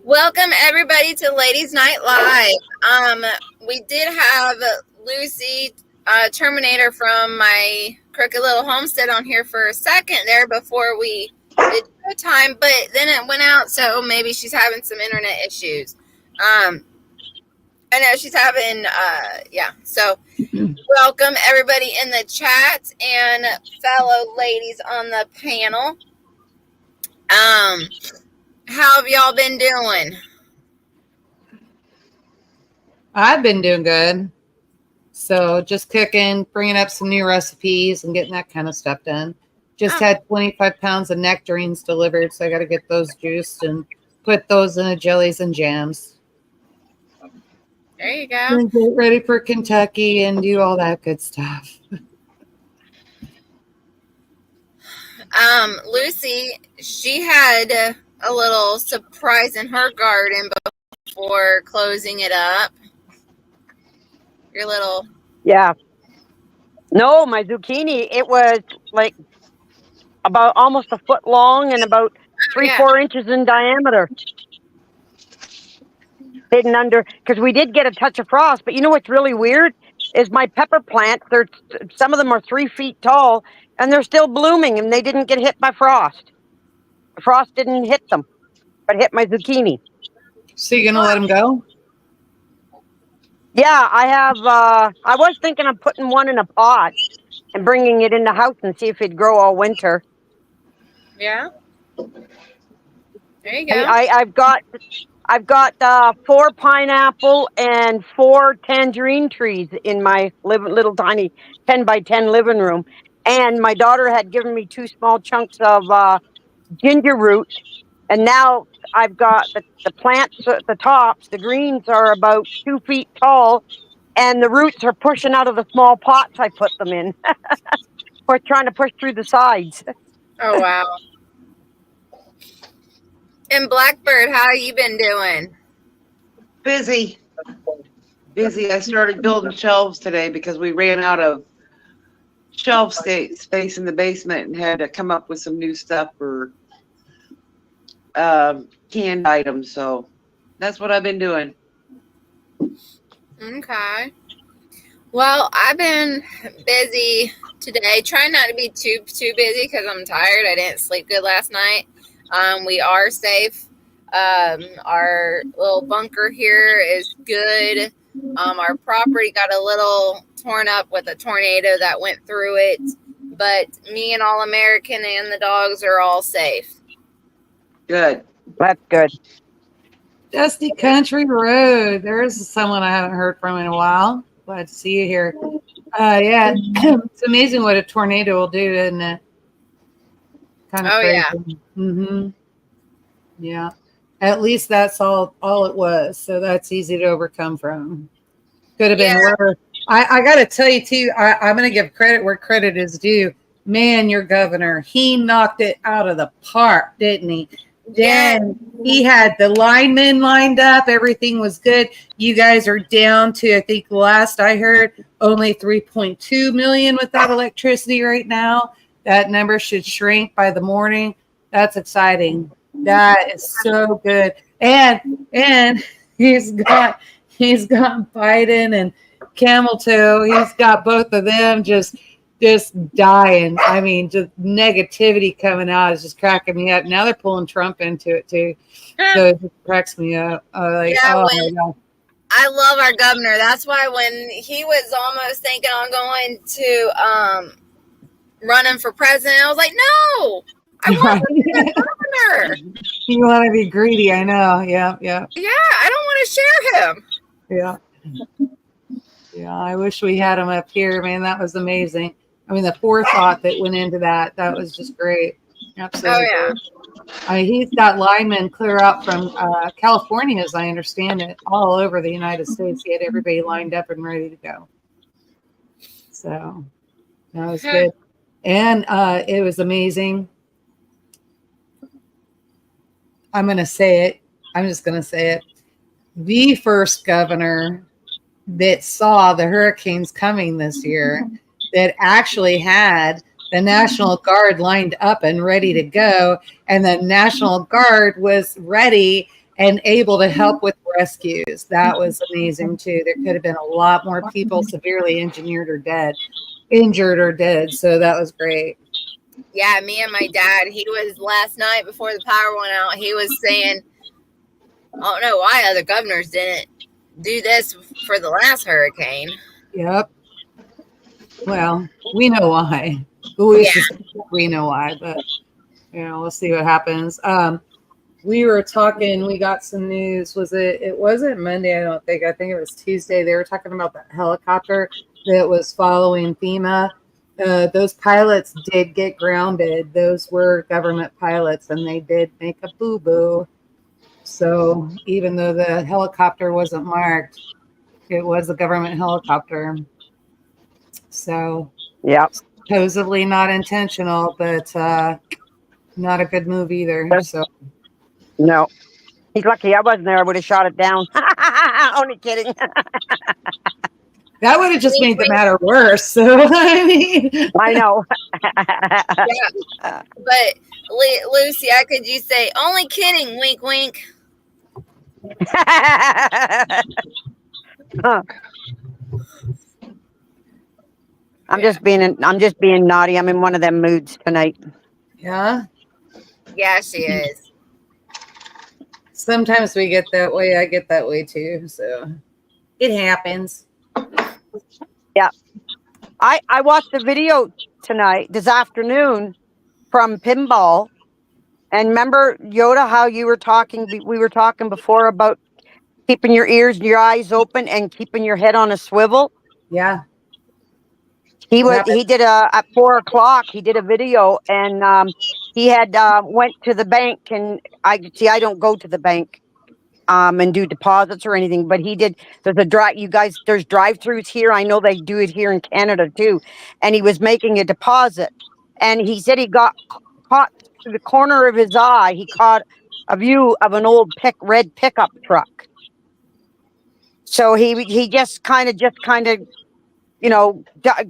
Welcome everybody to Ladies Night Live. We did have Lucy Terminator from my Crooked Little Homestead on here for a second there before we did time, but then it went out, so maybe she's having some internet issues. I know she's having so welcome everybody in the chat and fellow ladies on the panel. How have y'all been doing? I've been doing good. So just cooking, bringing up some new recipes and getting that kind of stuff done. Just had 25 pounds of nectarines delivered, so I got to get those juiced and put those in the jellies and jams. There you go. And get ready for Kentucky and do all that good stuff. Lucy, she had a little surprise in her garden before closing it up. Your little... Yeah. No, my zucchini, it was like about almost a foot long and about 4 inches in diameter. Hidden under, because we did get a touch of frost, but you know what's really weird is my pepper plants, some of them are 3 feet tall and they're still blooming and they didn't get hit by frost. The frost didn't hit them, but hit my zucchini. So you're going to let them go? Yeah, I have, I was thinking of putting one in a pot and bringing it in the house and see if it'd grow all winter. Yeah. There you go. I've got 4 pineapple and 4 tangerine trees in my little tiny 10 by 10 living room. And my daughter had given me 2 small chunks of ginger root. And now I've got the plants at the tops. The greens are about 2 feet tall. And the roots are pushing out of the small pots I put them in. We're trying to push through the sides. Oh, wow. And Blackbird, how you been doing? Busy. I started building shelves today because we ran out of shelf space in the basement and had to come up with some new stuff for canned items. So that's what I've been doing. Okay. Well, I've been busy today. Trying not to be too busy because I'm tired. I didn't sleep good last night. We are safe. Our little bunker here is good. Our property got a little torn up with a tornado that went through it, but me and All American and the dogs are all safe. Good. That's good. Dusty Country Road. There's someone I haven't heard from in a while. Glad to see you here. Yeah, it's amazing what a tornado will do, isn't it? Kind of crazy. Yeah. Mm-hmm. Yeah. At least that's all it was. So that's easy to overcome from. Could have been worse. I got to tell you, too, I'm going to give credit where credit is due. Man, your governor, he knocked it out of the park, didn't he? Then he had the linemen lined up. Everything was good. You guys are down to, I think last I heard, only 3.2 million without electricity right now. That number should shrink by the morning. That's exciting. That is so good. And he's got Biden and Camel Toe. He's got both of them just dying. I mean, just negativity coming out is just cracking me up. Now they're pulling Trump into it too. So it just cracks me up. My God. I love our governor. That's why when he was almost thinking on going to running for president, I was like, no, I want to be the governor. You want to be greedy, I know. Yeah. Yeah, I don't want to share him. Yeah, I wish we had him up here, man. That was amazing. I mean, the forethought that went into that was just great. Absolutely. Oh, yeah. I mean, he's got linemen clear out from California, as I understand it, all over the United States. He had everybody lined up and ready to go. So that was good. And it was amazing. I'm going to say it. I'm just going to say it. The first governor that saw the hurricanes coming this year that actually had the National Guard lined up and ready to go. And the National Guard was ready and able to help with rescues. That was amazing too. There could have been a lot more people severely injured or dead. So that was great. Yeah, me and my dad, he was last night before the power went out, he was saying, I don't know why other governors didn't do this for the last hurricane. Yep. Well, we know why. We know why, but we'll see what happens. We were talking, we got some news. It wasn't Monday, I don't think. I think it was Tuesday. They were talking about that helicopter that was following FEMA. Those pilots did get grounded. Those were government pilots, and they did make a boo-boo. So even though the helicopter wasn't marked, it was a government helicopter. So supposedly not intentional, but not a good move either. So no, he's lucky I wasn't there. I would have shot it down. Only kidding. that would have just made the matter worse. So I mean, I know. Yeah. But Lucy, how could you say only kidding? Wink, wink. I'm just being naughty. I'm in one of them moods tonight. Yeah. Yeah, she is. Sometimes we get that way. I get that way too. So it happens. Yeah. I watched a video this afternoon from Pinball. And remember, Yoda, how we were talking before about keeping your ears and your eyes open and keeping your head on a swivel? Yeah. He did at 4:00, he did a video, and he had went to the bank, and I don't go to the bank and do deposits or anything, but he did. There's drive-throughs here. I know they do it here in Canada too. And he was making a deposit, and he said he got caught to the corner of his eye. He caught a view of an old red pickup truck. So he just kind of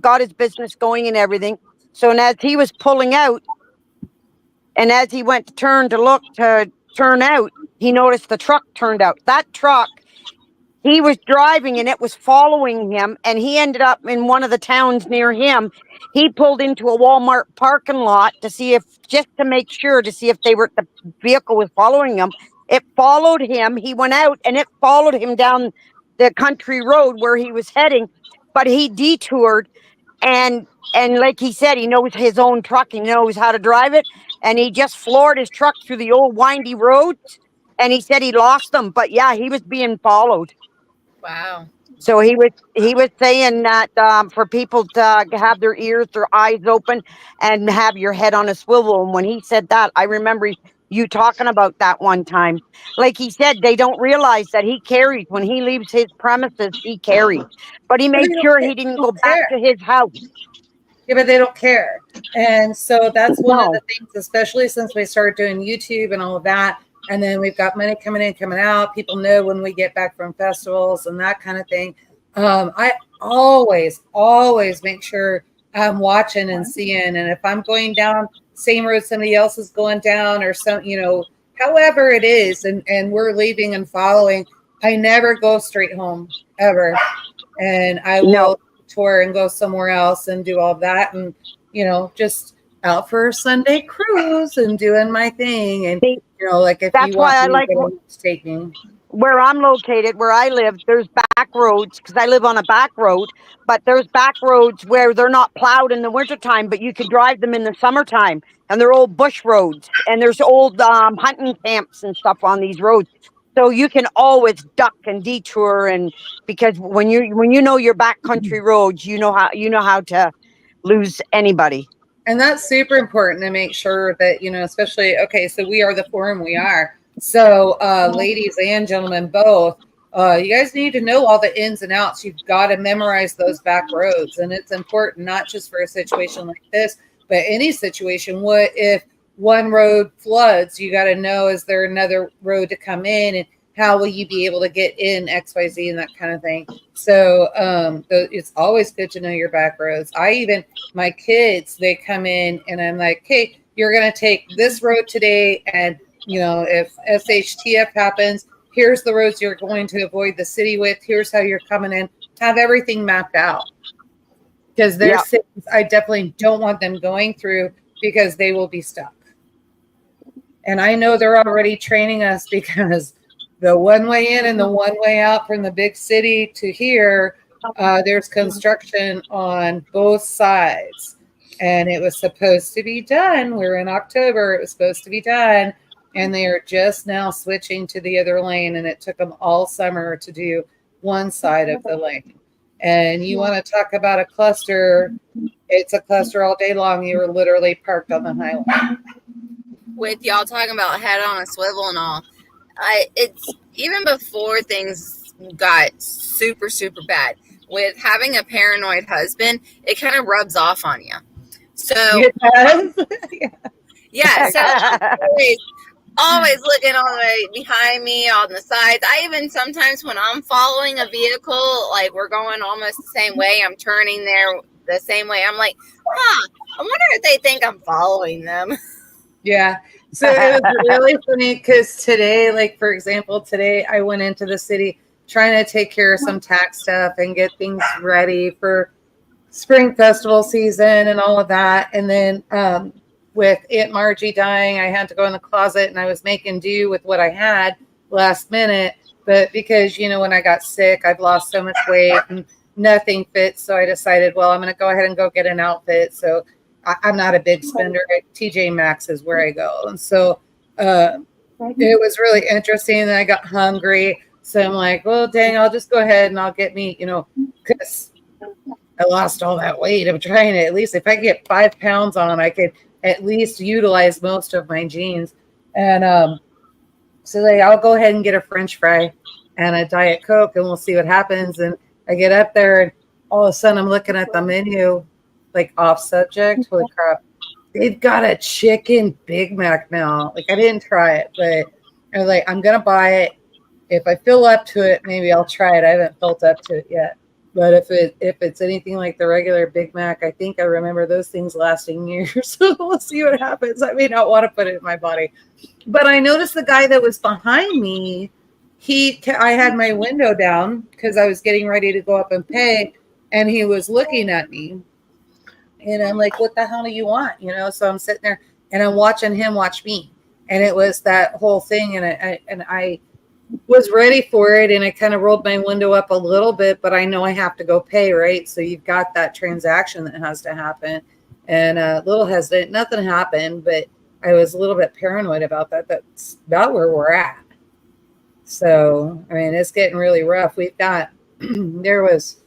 got his business going and everything. So, and as he was pulling out, and as he went to turn out, he noticed the truck turned out. That truck, he was driving and it was following him, and he ended up in one of the towns near him. He pulled into a Walmart parking lot to make sure the vehicle was following him. It followed him. He went out and it followed him down the country road where he was heading, but he detoured, and like he said, he knows his own truck, he knows how to drive it, and he just floored his truck through the old windy roads, and he said he lost them, but yeah, he was being followed. Wow. So he was saying that for people to have their ears, their eyes open, and have your head on a swivel. And when he said that, I remember you talking about that one time. Like he said, they don't realize that he carries when he leaves his premises. He carries, but he made sure he didn't go back to his house. Yeah, but they don't care, and so that's one of the things. Especially since we started doing YouTube and all of that. And then we've got money coming in, coming out. People know when we get back from festivals and that kind of thing. I always make sure I'm watching and seeing. And if I'm going down same road somebody else is going down, or however it is, and we're leaving and following, I never go straight home ever. And I will tour and go somewhere else and do all that. And, just out for a Sunday cruise and doing my thing. And, like if that's you want why I me, like take me. Where I'm located, where I live, there's back roads, because I live on a back road, but there's back roads where they're not plowed in the wintertime, but you could drive them in the summertime, and they're old bush roads, and there's old hunting camps and stuff on these roads. So you can always duck and detour, and because when you know your backcountry roads, you know how to lose anybody. And that's super important to make sure that, especially, okay, so we are the forum we are. So ladies and gentlemen, both, you guys need to know all the ins and outs. You've got to memorize those back roads. And it's important, not just for a situation like this, but any situation. What if one road floods? You got to know, is there another road to come in? And how will you be able to get in XYZ and that kind of thing? So it's always good to know your back roads. My kids, they come in and I'm like, hey, you're going to take this road today and if SHTF happens, here's the roads you're going to avoid the city with. Here's how you're coming in. Have everything mapped out. Because there's cities I definitely don't want them going through because they will be stuck. And I know they're already training us because the one way in and the one way out from the big city to here, there's construction on both sides. And it was supposed to be done. We're in October. It was supposed to be done. And they are just now switching to the other lane. And it took them all summer to do one side of the lane. And you want to talk about a cluster, it's a cluster all day long. You were literally parked on the highway. With y'all talking about head on a swivel and all, it's even before things got super, super bad. With having a paranoid husband, it kind of rubs off on you. So, It does? yeah, so always looking all the way behind me, on the sides. I even sometimes when I'm following a vehicle, like we're going almost the same way, I'm turning there the same way. I'm like, I wonder if they think I'm following them. Yeah. So it was really funny because today, like for example, today I went into the city trying to take care of some tax stuff and get things ready for spring festival season and all of that. And then with Aunt Margie dying, I had to go in the closet and I was making do with what I had last minute. But because, when I got sick, I've lost so much weight and nothing fits. So I decided, well, I'm going to go ahead and go get an outfit. So I'm not a big spender. TJ Maxx is where I go. And so it was really interesting. And I got hungry. So I'm like, well, dang, I'll just go ahead and I'll get me, because I lost all that weight. I'm trying to, at least if I get 5 pounds on, I could at least utilize most of my jeans. And so I'll go ahead and get a French fry and a Diet Coke and we'll see what happens. And I get up there and all of a sudden I'm looking at the menu, like off subject. Holy crap. They've got a chicken Big Mac now. Like I didn't try it, but I was like, I'm going to buy it. If I feel up to it, maybe I'll try it. I haven't felt up to it yet. But if it's anything like the regular Big Mac, I think I remember those things lasting years. So we'll see what happens. I may not want to put it in my body. But I noticed the guy that was behind me, I had my window down because I was getting ready to go up and pay. And he was looking at me. And I'm like, what the hell do you want? So I'm sitting there and I'm watching him watch me. And it was that whole thing. And I was ready for it. And I kind of rolled my window up a little bit, but I know I have to go pay, right? So you've got that transaction that has to happen. And a little hesitant, nothing happened, but I was a little bit paranoid about that. That's about where we're at. So, I mean, it's getting really rough. We've got, there was,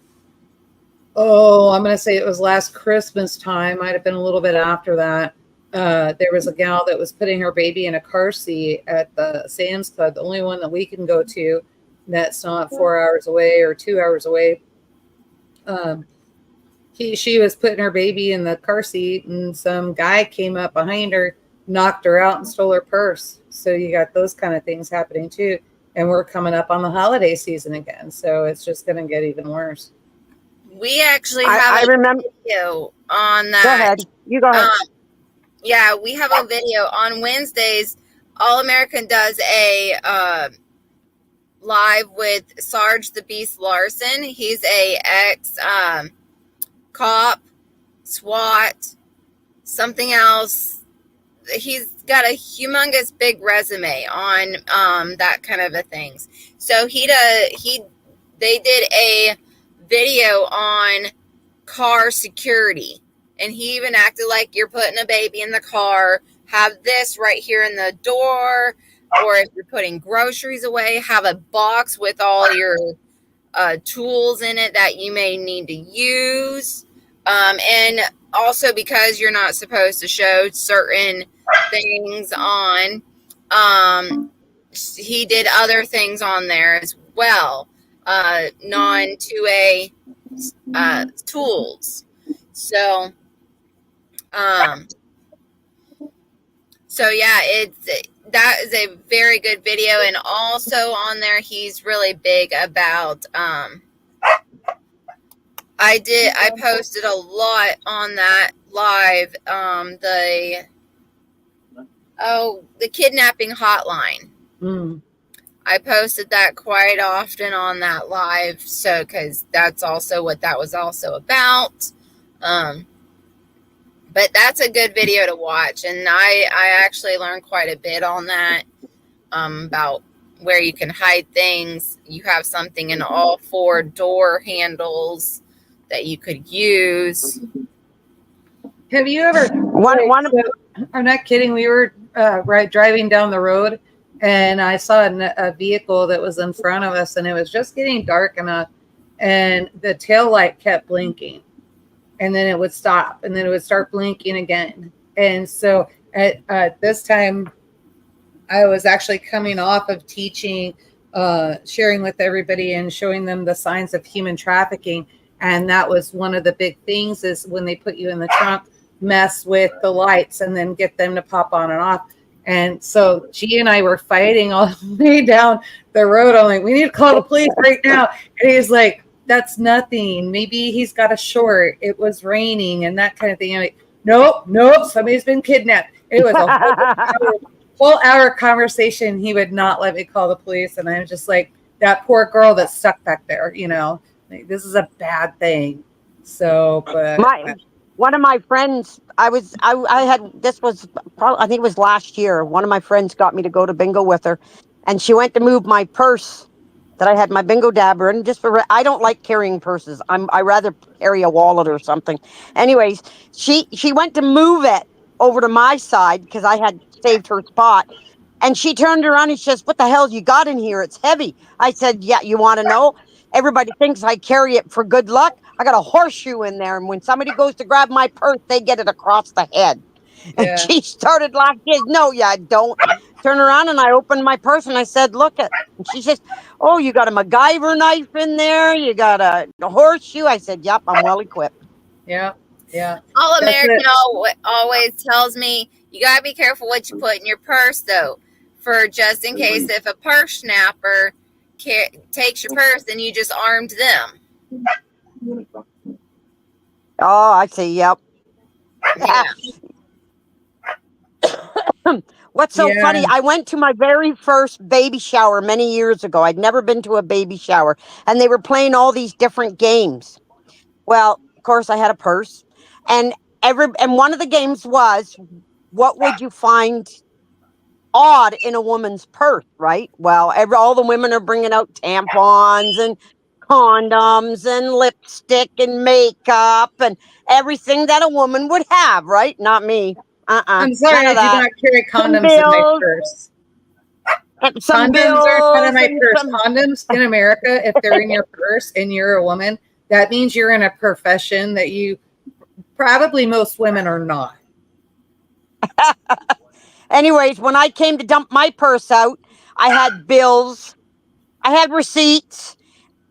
I'm going to say it was last Christmas time. Might have been a little bit after that. There was a gal that was putting her baby in a car seat at the Sam's Club, the only one that we can go to that's not 4 hours away or 2 hours away. She was putting her baby in the car seat and some guy came up behind her, knocked her out and stole her purse. So you got those kind of things happening too. And we're coming up on the holiday season again. So it's just going to get even worse. We actually have a video on that. Go ahead. You go ahead. Yeah, we have a video on Wednesdays. All American does a live with Sarge the Beast Larson. He's a ex cop, SWAT, something else. He's got a humongous big resume on that kind of a things. So they did a video on car security. And he even acted like you're putting a baby in the car, have this right here in the door, or if you're putting groceries away, have a box with all your tools in it that you may need to use. And also because you're not supposed to show certain things on, he did other things on there as well, non-2A tools. So yeah, that is a very good video. And also on there, he's really big about, I posted a lot on that live, Oh, the kidnapping hotline. Mm. I posted that quite often on that live, so because that's also what that was also about. But that's a good video to watch, and I actually learned quite a bit on that, about where you can hide things. You have something in all 4 door handles that you could use. Have you ever? I'm not kidding. We were driving down the road, and I saw a vehicle that was in front of us, and it was just getting dark enough, and the tail light kept blinking, and then it would stop, and then it would start blinking again. And so at this time, I was actually coming off of teaching, sharing with everybody and showing them the signs of human trafficking. And that was one of the big things, is when they put you in the trunk, mess with the lights and then get them to pop on and off. And so G and I were fighting all the way down the road. I'm like, we need to call the police right now. And he's like, that's nothing. Maybe he's got a short. It was raining and that kind of thing. I'm like, nope, somebody's been kidnapped. It was a whole hour conversation. He would not let me call the police. And I'm just like, that poor girl that's stuck back there, like, this is a bad thing. So, but one of my friends, I had, this was probably, I think it was last year. One of my friends got me to go to bingo with her, and she went to move my purse that I had my bingo dabber in. I don't like carrying purses. I rather carry a wallet or something. Anyways, she went to move it over to my side because I had saved her spot. And she turned around and she says, "What the hell you got in here? It's heavy." I said, "Yeah, you want to know? Everybody thinks I carry it for good luck. I got a horseshoe in there. And when somebody goes to grab my purse, they get it across the head." And she started laughing. She said, "No, yeah, I don't." Turn around and I opened my purse and I said, "Look at." And she says, "Oh, you got a MacGyver knife in there? You got a horseshoe?" I said, "Yep, I'm well equipped." Yeah. All American always tells me, you got to be careful what you put in your purse, though, for just in case if a purse snapper takes your purse, then you just armed them. Oh, I see. Yep. Yeah. What's so funny, I went to my very first baby shower many years ago. I'd never been to a baby shower, and they were playing all these different games. Well, of course, I had a purse, and one of the games was, what would you find odd in a woman's purse, right? Well, all the women are bringing out tampons and condoms and lipstick and makeup and everything that a woman would have, right? Not me. I'm sorry, I do not carry condoms in my purse. Condoms are not in my purse. Condoms in America, if they're in your purse and you're a woman, that means you're in a profession that you probably most women are not. Anyways, when I came to dump my purse out, I had bills, I had receipts,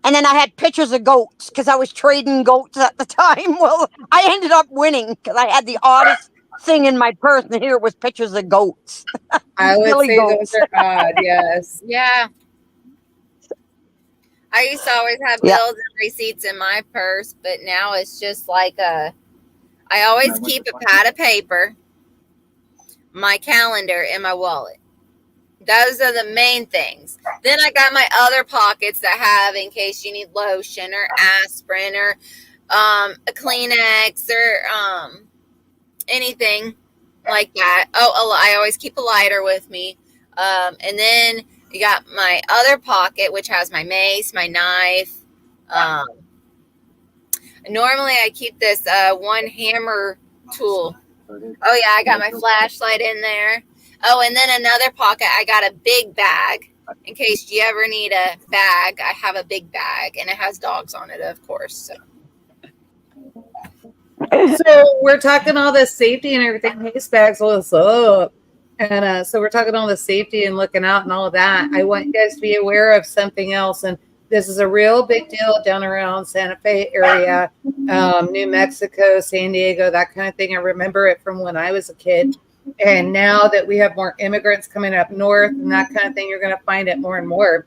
and then I had pictures of goats because I was trading goats at the time. Well, I ended up winning because I had the oddest thing in my purse, and here it was pictures of goats. I would say goats. Those are odd, yes. Yeah. I used to always have bills and receipts in my purse, but now it's just like I always keep a pad of paper, my calendar, and my wallet. Those are the main things. Then I got my other pockets that have in case you need lotion or aspirin or a Kleenex or anything like that. Oh, I always keep a lighter with me. And then you got my other pocket, which has my mace, my knife. Normally I keep this one hammer tool. Oh yeah, I got my flashlight in there. Oh, and then another pocket, I got a big bag. In case you ever need a bag, I have a big bag, and it has dogs on it, of course. So we're talking all this safety and everything. Hey, Spags, what's up? And so we're talking all the safety and looking out and all of that. I want you guys to be aware of something else. And this is a real big deal down around Santa Fe area, New Mexico, San Diego, that kind of thing. I remember it from when I was a kid. And now that we have more immigrants coming up north and that kind of thing, you're going to find it more and more.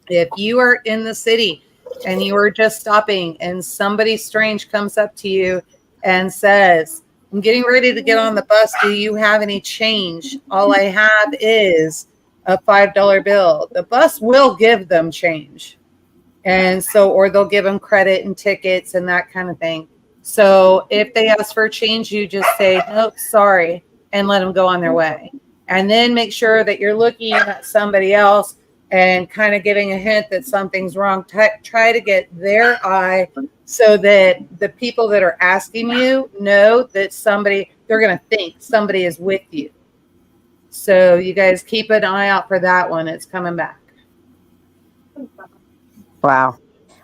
If you are in the city and you are just stopping and somebody strange comes up to you and says, I'm getting ready to get on the bus. Do you have any change? All I have is a $5 bill. The bus will give them change. And so, or they'll give them credit and tickets and that kind of thing. So if they ask for change, you just say, nope, sorry, and let them go on their way. And then make sure that you're looking at somebody else and kind of giving a hint that something's wrong. Try to get their eye so that the people that are asking you know that they're going to think somebody is with you. So you guys keep an eye out for that one. It's coming back. Wow.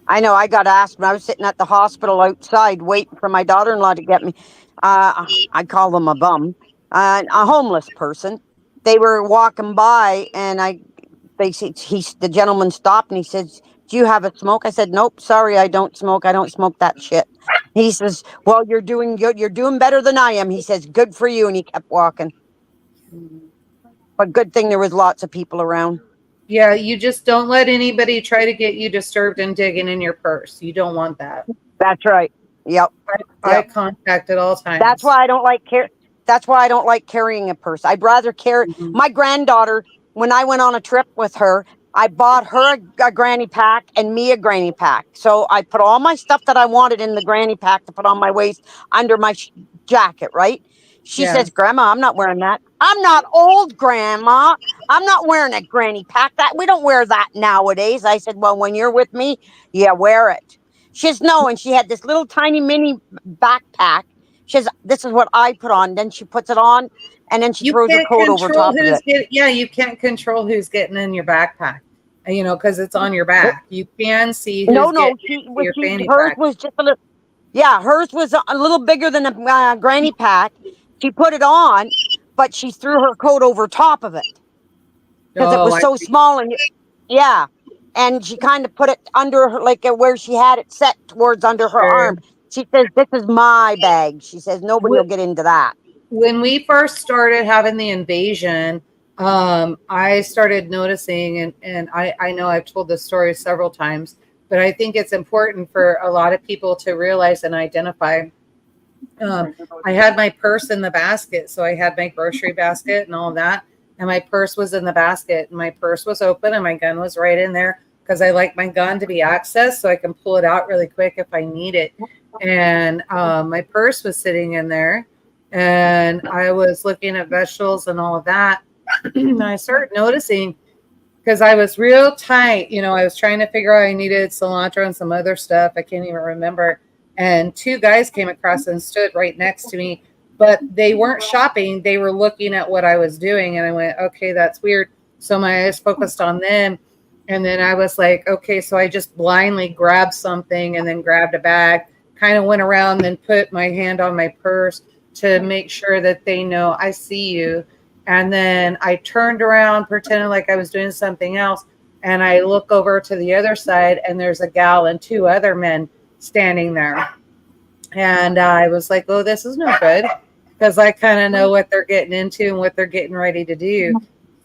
I know I got asked when I was sitting at the hospital outside waiting for my daughter-in-law to get me. I call them a bum, a homeless person. They were walking by, and the gentleman stopped and he says, "Do you have a smoke?" I said, "Nope, sorry, I don't smoke. I don't smoke that shit." He says, "Well, you're doing good. You're doing better than I am." He says, "Good for you," and he kept walking. But good thing there was lots of people around. Yeah, you just don't let anybody try to get you disturbed and digging in your purse. You don't want that. That's right. Yep. Eye contact at all times. That's why I don't like That's why I don't like carrying a purse. I'd rather carry my granddaughter. When I went on a trip with her, I bought her a granny pack and me a granny pack. So I put all my stuff that I wanted in the granny pack to put on my waist under my jacket, right? She says, "Grandma, I'm not wearing that." "I'm not old, Grandma. I'm not wearing a granny pack. We don't wear that nowadays." I said, "Well, when you're with me, yeah, wear it." She says, "No." And she had this little tiny mini backpack. She says, "This is what I put on." Then she puts it on, and then she throws her coat over top of it. You can't control who's getting in your backpack, because it's on your back. You can see who's getting in your fanny pack. Was just a little. Yeah, hers was a little bigger than a granny pack. She put it on, but she threw her coat over top of it because it was so small. And and she kind of put it under her, like where she had it set towards under her arm. She says, "This is my bag." She says, "Nobody will get into that." When we first started having the invasion, I started noticing, and I know I've told this story several times, but I think it's important for a lot of people to realize and identify. I had my purse in the basket. So I had my grocery basket and all of that. And my purse was in the basket. And my purse was open and my gun was right in there because I like my gun to be accessed so I can pull it out really quick if I need it. And my purse was sitting in there. And I was looking at vegetables and all of that. And I started noticing, because I was real tight, I was trying to figure out I needed cilantro and some other stuff. I can't even remember. And two guys came across and stood right next to me, but they weren't shopping. They were looking at what I was doing. And I went, okay, that's weird. So my eyes focused on them. And then I was like, okay, so I just blindly grabbed something and then grabbed a bag, kind of went around and put my hand on my purse to make sure that they know I see you. And then I turned around, pretending like I was doing something else. And I look over to the other side and there's a gal and two other men standing there. And I was like, oh, this is no good, because I kind of know what they're getting into and what they're getting ready to do.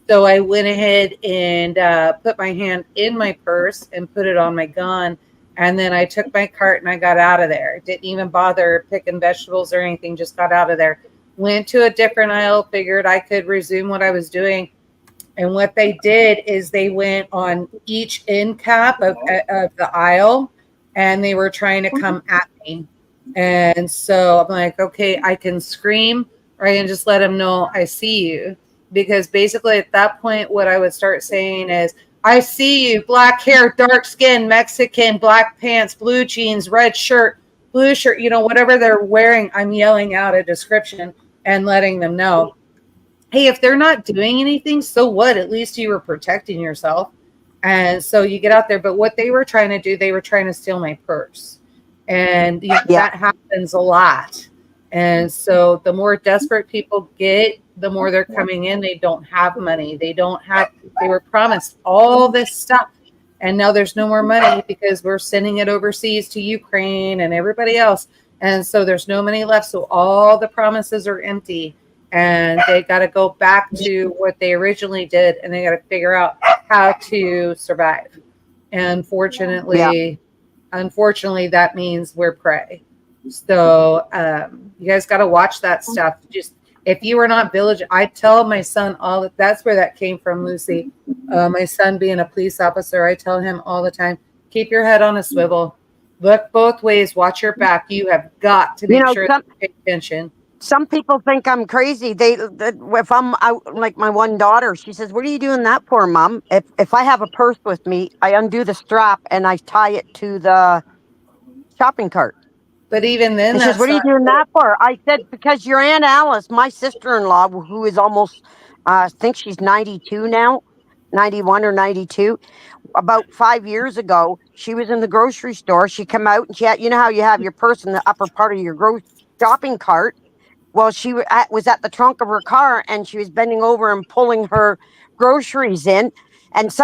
So I went ahead and put my hand in my purse and put it on my gun. And then I took my cart and I got out of there. Didn't even bother picking vegetables or anything, just got out of there. Went to a different aisle, figured I could resume what I was doing. And what they did is they went on each end cap of the aisle, and they were trying to come at me. And so I'm like, okay, I can scream, or I can just let them know I see you. Because basically at that point, what I would start saying is, I see you, black hair, dark skin, Mexican, black pants, blue jeans, red shirt, blue shirt, whatever they're wearing, I'm yelling out a description and letting them know, hey, if they're not doing anything, so what? At least you were protecting yourself. And so you get out there. But what they were trying to do, they were trying to steal my purse. And that happens a lot. And so the more desperate people get, the more they're coming in. They don't have money. They were promised all this stuff. And now there's no more money because we're sending it overseas to Ukraine and everybody else. And so there's no money left. So all the promises are empty. And they got to go back to what they originally did. And they got to figure out how to survive. And unfortunately, that means we're prey. So you guys got to watch that stuff. Just if you are not village, I tell my son all that. That's where that came from, Lucy. My son being a police officer, I tell him all the time, keep your head on a swivel. Look both ways. Watch your back. You have got to make sure that you pay attention. Some people think I'm crazy. If I'm out, like my one daughter, she says, "What are you doing that for, Mom?" If I have a purse with me, I undo the strap and I tie it to the shopping cart. But even then, and she says, "What are you doing that for?" I said, "Because your Aunt Alice, my sister-in-law, who is almost, I think she's 92 now, 91 or 92. About 5 years ago, she was in the grocery store. She come out and she had, you know how you have your purse in the upper part of your shopping cart. Well, she was at the trunk of her car and she was bending over and pulling her groceries in. And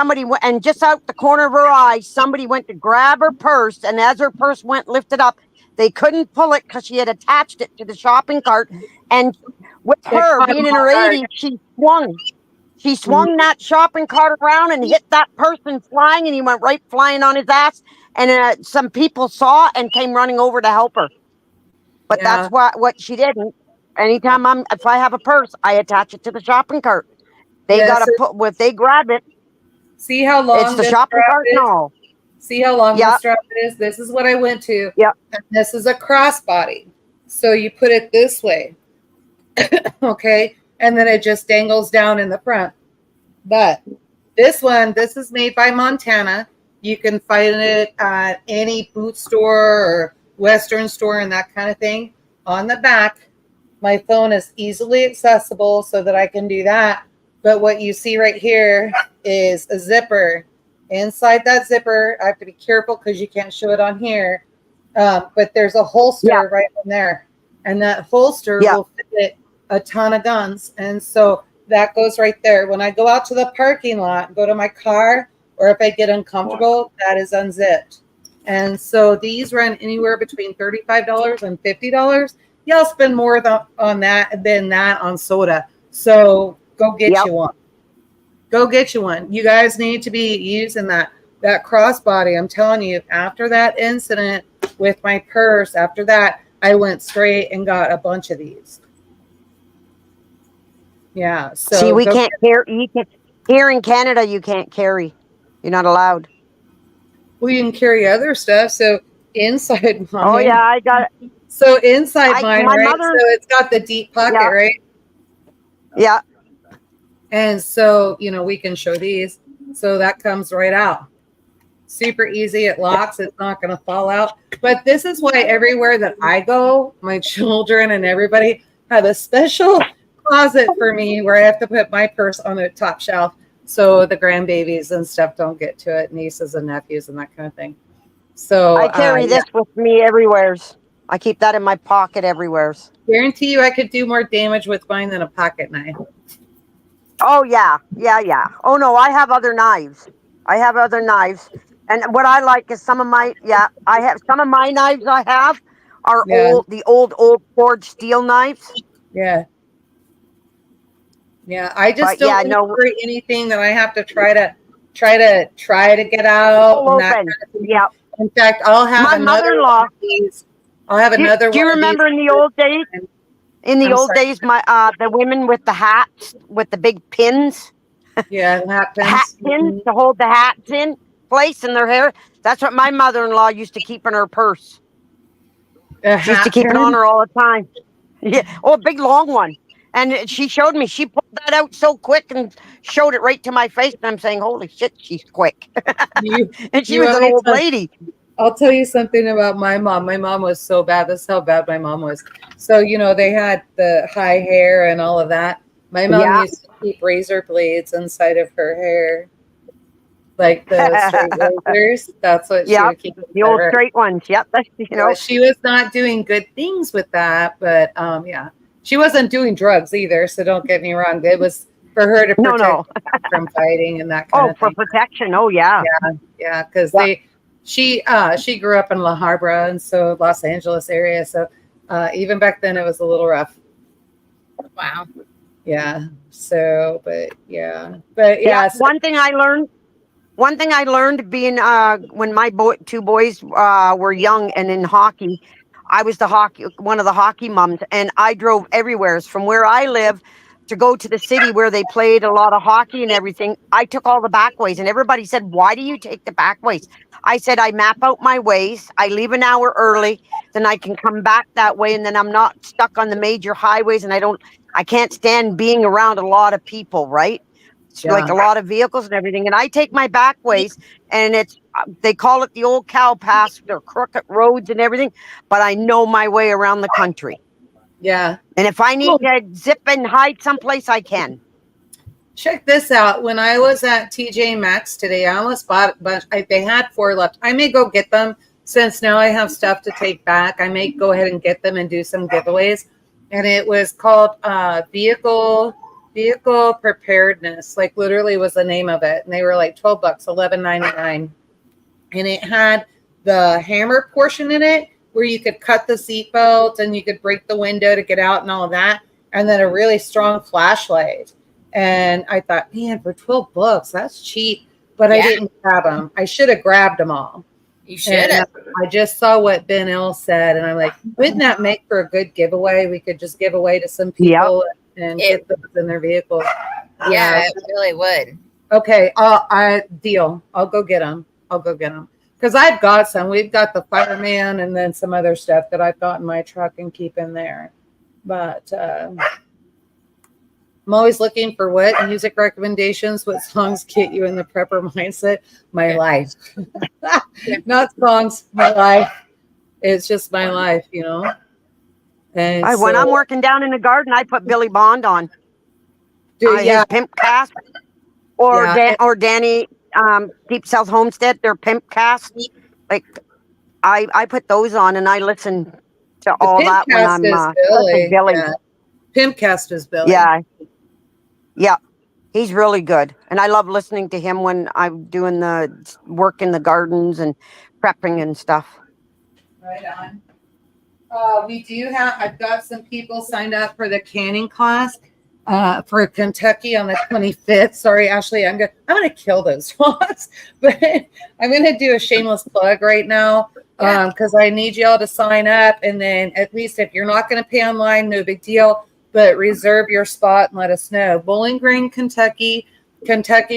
and just out the corner of her eye, somebody went to grab her purse. And as her purse went lifted up, they couldn't pull it because she had attached it to the shopping cart. And with her being in her 80s, she swung that shopping cart around and hit that person flying, and he went right flying on his ass. And some people saw and came running over to help her. But that's what she did. Anytime if I have a purse, I attach it to the shopping cart. They gotta if they grab it. See how long it's the shopping cart? No. See how long this strap is? This is what I went to. Yeah. And this is a crossbody. So you put it this way. Okay. And then it just dangles down in the front. But this is made by Montana. You can find it at any boot store or Western store and that kind of thing. On the back, my phone is easily accessible so that I can do that. But what you see right here is a zipper. Inside that zipper, I have to be careful because you can't show it on here. But there's a holster right in there. And that holster will fit a ton of guns. And so that goes right there. When I go out to the parking lot, go to my car, or if I get uncomfortable, that is unzipped. And so these run anywhere between $35 and $50. Y'all spend more on that than that on soda. So go get you one. Go get you one. You guys need to be using that crossbody. I'm telling you, after that incident with my purse, after that, I went straight and got a bunch of these. Yeah. So see, we can't carry. Here in Canada, you can't carry. You're not allowed. Well, you can carry other stuff. So inside mine. Oh yeah, I got it. So inside mine, right? So it's got the deep pocket, right? Yeah. And so, we can show these. So that comes right out. Super easy. It locks. It's not going to fall out. But this is why everywhere that I go, my children and everybody have a special closet for me where I have to put my purse on the top shelf so the grandbabies and stuff don't get to it, nieces and nephews and that kind of thing. So I carry this with me everywhere. I keep that in my pocket everywhere. Guarantee you I could do more damage with mine than a pocket knife. Oh, yeah. Oh, no, I have other knives. And what I like is some of my knives I have are the old forged steel knives. Yeah. Yeah, I just don't carry anything that I have to try to get out. And that kind of thing. Yeah. In fact, I'll have my mother-in-law. I'll have another. Do you remember in the old days? In the old days, the women with the hats with the big pins. Yeah, hat pins to hold the hats in place in their hair. That's what my mother-in-law used to keep in her purse. She used to keep it on her all the time. Yeah. Oh, a big long one. And she showed me. She pulled that out so quick and showed it right to my face. And I'm saying, "Holy shit, she's quick." And she was an old lady. I'll tell you something about my mom. My mom was so bad. This is how bad my mom was. So, they had the high hair and all of that. My mom used to keep razor blades inside of her hair. Like the straight razors. That's what she would keep. The old straight ones. Yep. She was not doing good things with that. But, she wasn't doing drugs either. So don't get me wrong. It was for her to protect from fighting and that kind of thing. Oh, for protection. Oh, yeah. Yeah. Because she grew up in La Habra, and so Los Angeles area. So even back then, it was a little rough. Wow. Yeah. So, but yeah. One thing I learned being when my two boys were young and in hockey, I was one of the hockey moms, and I drove everywhere. From where I live to go to the city where they played a lot of hockey and everything. I took all the back ways, and everybody said, "Why do you take the back ways?" I said, "I map out my ways. I leave an hour early, then I can come back that way, and then I'm not stuck on the major highways, and I can't stand being around a lot of people, right? It's like Yeah. a lot of vehicles and everything. And I take my back ways, and they call it the old cow pass. They're crooked roads and everything, but I know my way around the country. Yeah. And if I need to zip and hide someplace, I can." Check this out. When I was at TJ Maxx today, I almost bought a bunch. They had 4 left. I may go get them since now I have stuff to take back. I may go ahead and get them and do some giveaways. And it was called vehicle preparedness. Like literally was the name of it. And they were like $12, $11.99. And it had the hammer portion in it where you could cut the seatbelt and you could break the window to get out and all of that. And then a really strong flashlight. And I thought, man, for $12, that's cheap. But I didn't grab them. I should have grabbed them all. You should have. I just saw what Ben L said, and I'm like, wouldn't that make for a good giveaway? We could just give away to some people and get those in their vehicles. Yeah, it really would. Okay, deal. I'll go get them. Because I've got some. We've got the fireman and then some other stuff that I've got in my truck and keep in there. But I'm always looking for what music recommendations, what songs get you in the prepper mindset. My life. Not songs, my life. It's just my life, you know. And When I'm working down in the garden, I put Billy Bond on. His Pimp Cast. Or Danny Deep South Homestead, their Pimp Cast. Like I put those on and I listen to all that when I'm Billy. Billy. Yeah. Pimp Cast is Billy. Yeah. He's really good. And I love listening to him when I'm doing the work in the gardens and prepping and stuff. Right on. I've got some people signed up for the canning class for Kentucky on the 25th. Sorry, Ashley, I'm gonna kill those ones, but I'm gonna do a shameless plug right now because I need y'all to sign up, and then at least if you're not gonna pay online, no big deal, but reserve your spot and let us know. Bowling Green, Kentucky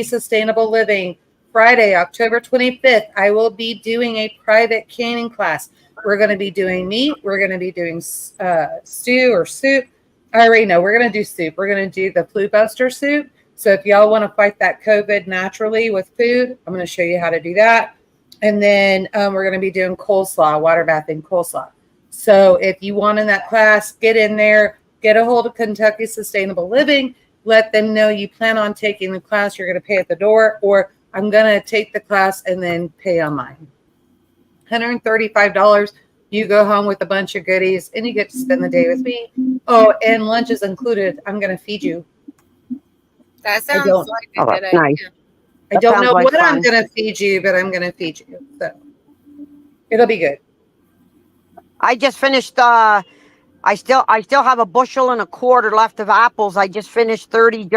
Sustainable Living, Friday, October 25th. I will be doing a private canning class. We're going to be doing meat. We're going to be doing stew or soup. I already know we're going to do soup. We're going to do the flu buster soup. So if y'all want to fight that COVID naturally with food, I'm going to show you how to do that. And then we're going to be doing coleslaw, water bathing coleslaw. So if you want in that class, get in there, get a hold of Kentucky Sustainable Living. Let them know you plan on taking the class. You're going to pay at the door, or I'm going to take the class and then pay online. $135. You go home with a bunch of goodies and you get to spend the day with me. Oh, and lunch is included. I'm going to feed you. That sounds like a good idea. Nice. I don't know what I'm going to feed you, but I'm going to feed you. So it'll be good. I just finished, I still have a bushel and a quarter left of apples. I just finished 30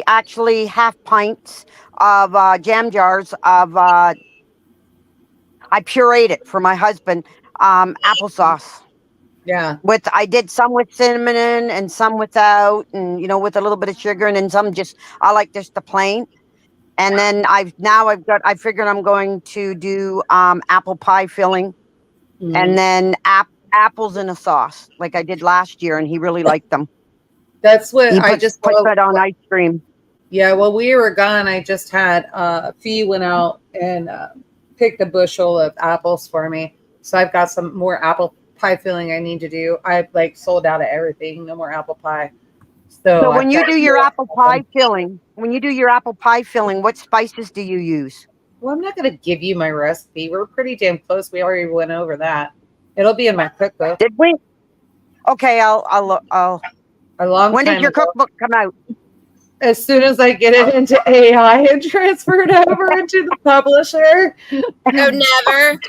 actually half pints of jam jars of, I pureed it for my husband, applesauce. Yeah. I did some with cinnamon and some without, and with a little bit of sugar, and then some I like just the plain. And then I figured I'm going to do apple pie filling, and then apples in a sauce like I did last year, and he really liked them. That's what I just put that on ice cream. Yeah, well, we were gone. I just had Fee went out and picked a bushel of apples for me. So I've got some more apple pie filling I need to do. I've sold out of everything. No more apple pie. So when you do your apple pie filling, what spices do you use? Well, I'm not going to give you my recipe. We're pretty damn close. We already went over that. It'll be in my cookbook. Did we? Okay, I'll. When did your cookbook come out? As soon as I get it into AI and transfer it over into the publisher. No, never.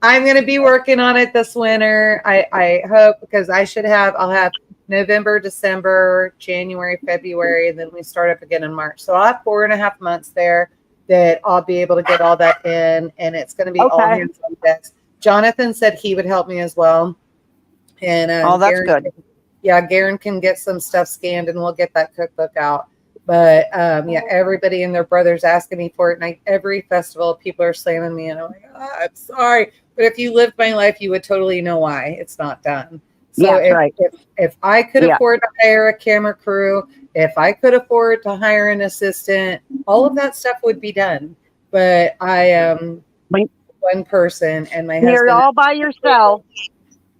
I'm going to be working on it this winter. I hope, because I'll have November, December, January, February, and then we start up again in March. So I'll have 4.5 months there that I'll be able to get all that in, and it's going to be all hands on deck. Jonathan said he would help me as well. And Oh, that's good. Garen can get some stuff scanned and we'll get that cookbook out. But yeah, everybody and their brother's asking me for it. And every festival, people are slamming me. And I'm like, oh, I'm sorry. But if you lived my life, you would totally know why it's not done. So if I could afford to hire a camera crew, if I could afford to hire an assistant, all of that stuff would be done. But I am one person and my husband. You're all by yourself.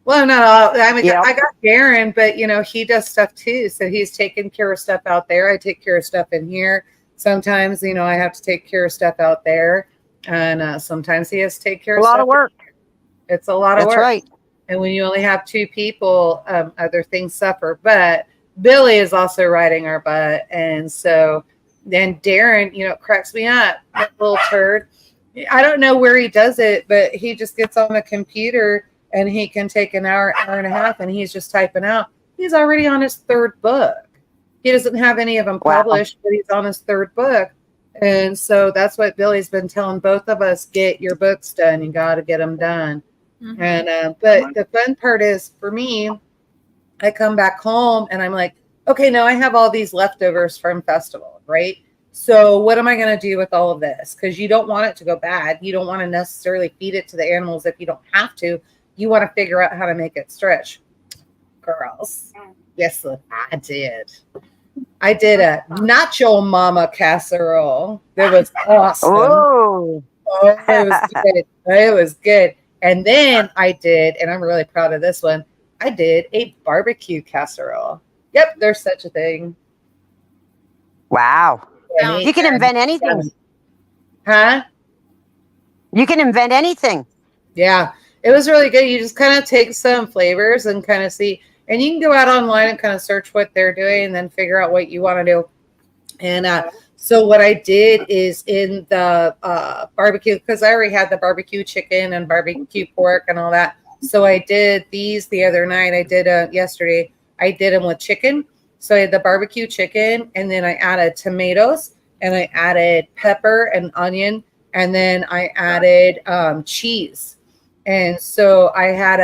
Well, no, I mean, I got Darren, but he does stuff too. So he's taking care of stuff out there. I take care of stuff in here. Sometimes, I have to take care of stuff out there. And sometimes he has to take care of stuff. A lot of work. It's a lot of work. That's right. And when you only have two people, other things suffer. But Billy is also riding our butt. And so then Darren, cracks me up, that little turd. I don't know where he does it, but he just gets on the computer and he can take an hour and a half and he's just typing out. He's already on his third book. He doesn't have any of them published, but he's on his third book. And so that's what Billy's been telling both of us, get your books done. You got to get them done. Mm-hmm. And but the fun part is for me, I come back home and I'm like, okay, now I have all these leftovers from festival, right? So what am I going to do with all of this? Because you don't want it to go bad. You don't want to necessarily feed it to the animals if you don't have to. You want to figure out how to make it stretch. Girls, yes, I did. I did a nacho mama casserole. That was awesome. Oh, it was good. It was good. And then I did, and I'm really proud of this one, I did a barbecue casserole. Yep, there's such a thing. Wow. You can invent anything. Huh? You can invent anything. Yeah, it was really good. You just kind of take some flavors and kind of see, and you can go out online and kind of search what they're doing and then figure out what you want to do. And so what I did is in the barbecue, because I already had the barbecue chicken and barbecue pork and all that. So I did these the other night. I did yesterday. I did them with chicken. So I had the barbecue chicken, and then I added tomatoes, and I added pepper and onion, and then I added cheese. And so I had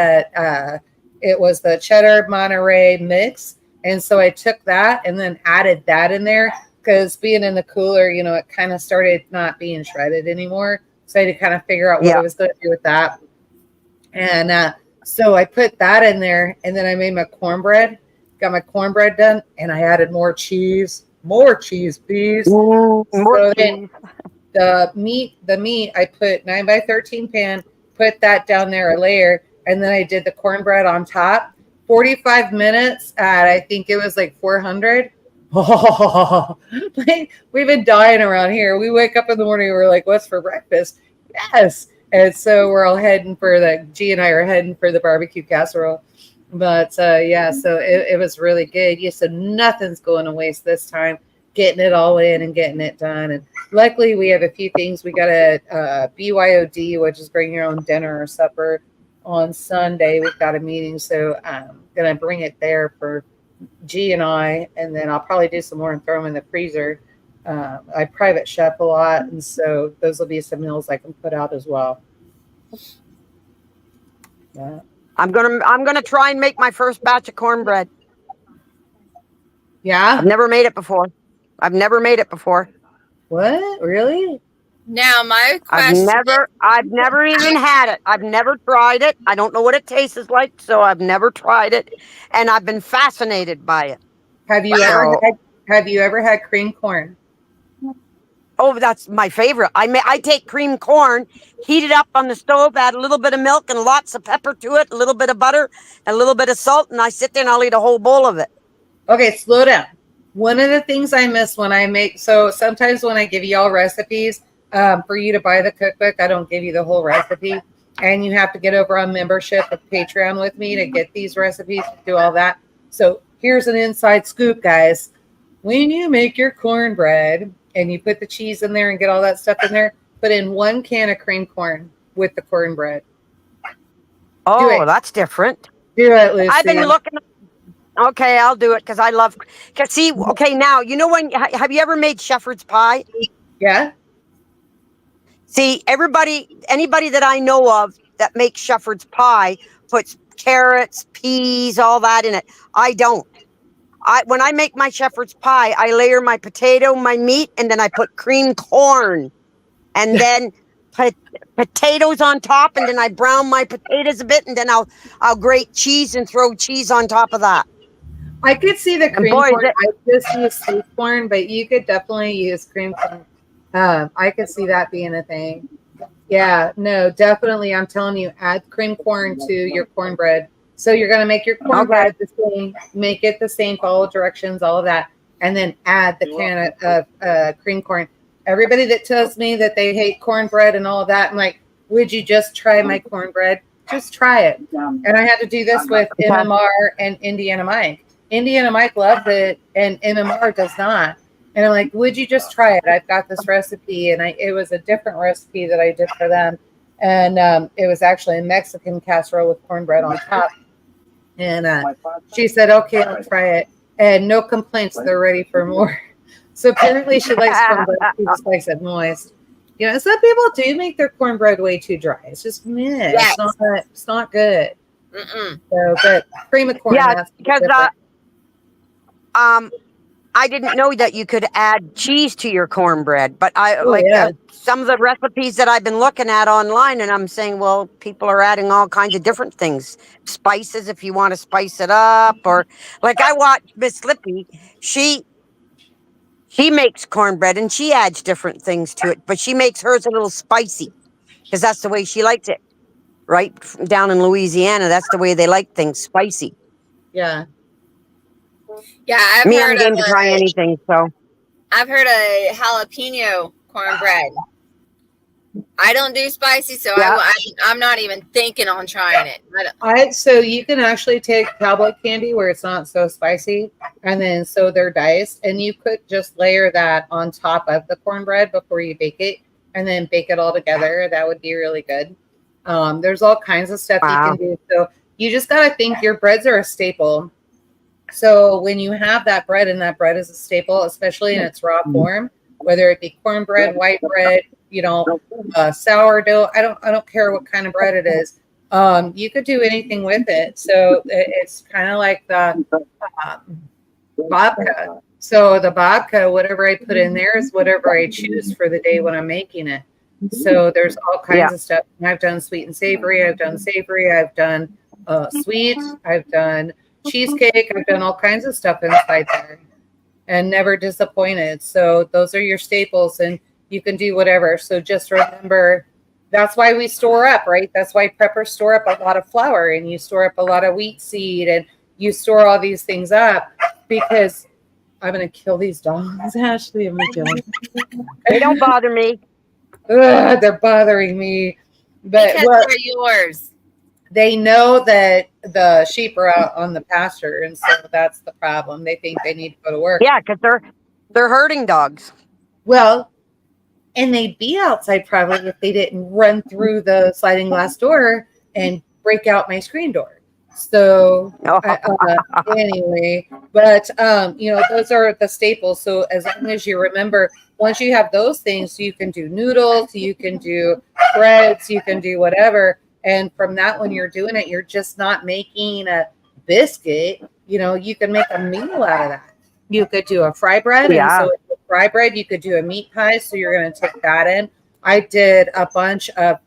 it was the cheddar Monterey mix. And so I took that and then added that in there because being in the cooler, it kind of started not being shredded anymore. So I had to kind of figure out what I was going to do with that. And so I put that in there, and then I made my cornbread. Got my cornbread done, and I added more cheese, please. So then the meat, I put 9x13 pan, put that down there a layer, and then I did the cornbread on top. 45 minutes at, I think it was like 400. Oh, we've been dying around here. We wake up in the morning, we're like, what's for breakfast? Yes. And so we're all G and I are heading for the barbecue casserole. But yeah, so it was really good. Yeah, so nothing's going to waste this time, getting it all in and getting it done. And luckily we have a few things. We got a BYOD, which is bring your own dinner or supper on Sunday. We've got a meeting, so I'm going to bring it there for G and I, and then I'll probably do some more and throw them in the freezer. I private chef a lot, and so those will be some meals I can put out as well. Yeah. I'm gonna try and make my first batch of cornbread. Yeah, I've never made it before. What? Really? Now my question. I've never even had it. I've never tried it. I don't know what it tastes like, so I've never tried it, and I've been fascinated by it. Have you ever had cream corn? Oh, that's my favorite. I take cream corn, heat it up on the stove, add a little bit of milk and lots of pepper to it, a little bit of butter, and a little bit of salt, and I sit there and I'll eat a whole bowl of it. Okay, slow down. One of the things I miss when I make, so sometimes when I give you all recipes, for you to buy the cookbook, I don't give you the whole recipe, and you have to get over on membership of Patreon with me to get these recipes, do all that. So here's an inside scoop, guys. When you make your cornbread and you put the cheese in there and get all that stuff in there, put in 1 can of cream corn with the cornbread. Oh, that's different. Do it, Lucy. I've been looking. Okay, I'll do it because I love. Cause see, okay, now you know when. Have you ever made shepherd's pie? Yeah. See, anybody that I know of that makes shepherd's pie puts carrots, peas, all that in it. I don't. When I make my shepherd's pie, I layer my potato, my meat, and then I put cream corn, and then potatoes on top, and then I brown my potatoes a bit, and then I'll grate cheese and throw cheese on top of that. I could see the And cream boy, corn. I just use sweet corn, but you could definitely use cream corn. I could see that being a thing. Yeah, no, definitely. I'm telling you, add cream corn to your cornbread. So you're going to make your cornbread the same, make it the same, follow directions, all of that, and then add the can of cream corn. Everybody that tells me that they hate cornbread and all of that, I'm like, would you just try my cornbread? Just try it. And I had to do this with MMR and Indiana Mike. Indiana Mike loved it, and MMR does not. And I'm like, would you just try it? I've got this recipe, and it was a different recipe that I did for them. And it was actually a Mexican casserole with cornbread on top. And she said, okay, I'll try it. And no complaints. They're ready for more. So apparently she likes cornbread. She just likes it moist. You know, some people do make their cornbread way too dry. It's just meh. Yes. It's not good. Mm-mm. So, but cream of corn. yeah, because I didn't know that you could add cheese to your cornbread, but some of the recipes that I've been looking at online, and I'm saying, well, people are adding all kinds of different things, spices if you want to spice it up, or like I watched Miss Lippy, she makes cornbread and she adds different things to it, but she makes hers a little spicy because that's the way she likes it. Right down in Louisiana, that's the way they like things, spicy. Yeah. Yeah, I'm game to try anything. So I've heard a jalapeno cornbread. I don't do spicy, so I'm not even thinking on trying it. So you can actually take cowboy candy where it's not so spicy, and then so they're diced, and you could just layer that on top of the cornbread before you bake it, and then bake it all together. That would be really good. There's all kinds of stuff you can do. So you just got to think your breads are a staple. So when you have that bread, and that bread is a staple, especially in its raw form, whether it be cornbread, white bread, sourdough, I don't care what kind of bread it is. You could do anything with it. So it's kind of like the babka. So the babka, whatever I put in there is whatever I choose for the day when I'm making it. So there's all kinds of stuff. I've done sweet and savory. I've done savory. I've done sweet. I've done cheesecake. I've done all kinds of stuff inside there, and never disappointed. So those are your staples, and you can do whatever. So just remember, that's why we store up, right? That's why preppers store up a lot of flour, and you store up a lot of wheat seed, and you store all these things up, because I'm going to kill these dogs. Ashley, I'm going to kill them. They don't bother me. Ugh, they're bothering me. But Because they're yours. They know that the sheep are out on the pasture, and so that's the problem. They think they need to go to work. Yeah, because they're herding dogs. Well, and they'd be outside probably if they didn't run through the sliding glass door and break out my screen door. So anyway, but those are the staples. So as long as you remember, once you have those things, you can do noodles, you can do breads, you can do whatever. And from that, when you're doing it, you're just not making a biscuit. You can make a meal out of that. You could do a fry bread. Yeah. And so fry bread, you could do a meat pie. So you're going to take that in. I did a bunch of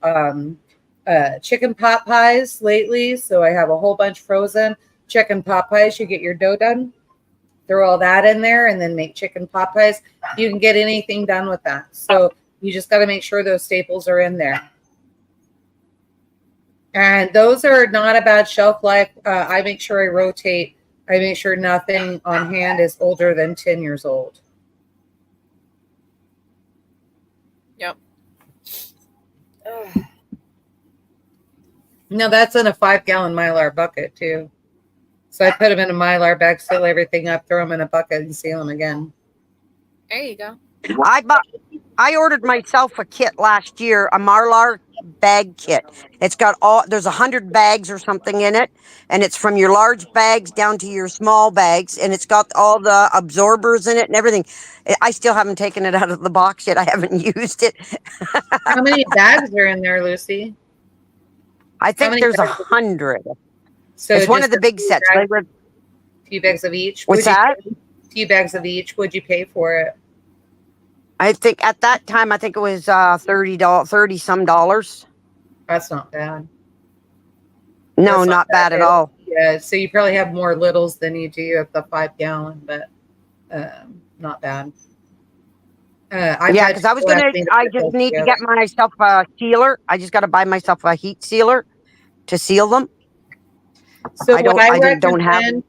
chicken pot pies lately. So I have a whole bunch frozen chicken pot pies. You get your dough done, throw all that in there, and then make chicken pot pies. You can get anything done with that. So you just got to make sure those staples are in there. And those are not a bad shelf life. I make sure I rotate. I make sure nothing on hand is older than 10 years old. Yep. No, that's in a 5-gallon Mylar bucket too. So I put them in a Mylar bag, seal everything up, throw them in a bucket, and seal them again. There you go. I ordered myself a kit last year, a Mylar bag kit. It's got there's 100 bags or something in it, and it's from your large bags down to your small bags, and it's got all the absorbers in it and everything. I still haven't taken it out of the box yet. I haven't used it. How many bags are in there, Lucy? I How think many there's bags? 100. So It's one just of the a big few sets. bags, few bags of each. What's that? Few bags of each. Would you pay for it? I think at that time, I think it was $30, 30 some dollars. That's not bad. No, not bad at all. Yeah. So you probably have more littles than you do of the 5 gallon, but not bad. Yeah, because I just need to get myself a sealer. I just got to buy myself a heat sealer to seal them. So I don't have.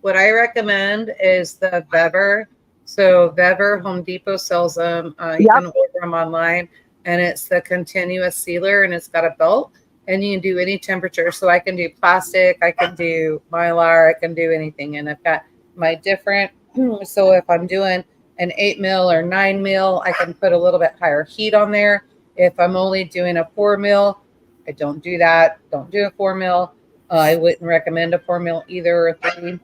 What I recommend is the Vever. So Vever, Home Depot sells them. You can order them online, and it's the continuous sealer, and it's got a belt, and you can do any temperature. So I can do plastic, I can do Mylar, I can do anything, and I've got my different. So if I'm doing an 8 mil or 9 mil, I can put a little bit higher heat on there. If I'm only doing a 4 mil, I don't do that. Don't do a 4 mil. I wouldn't recommend a 4 mil either, or 3.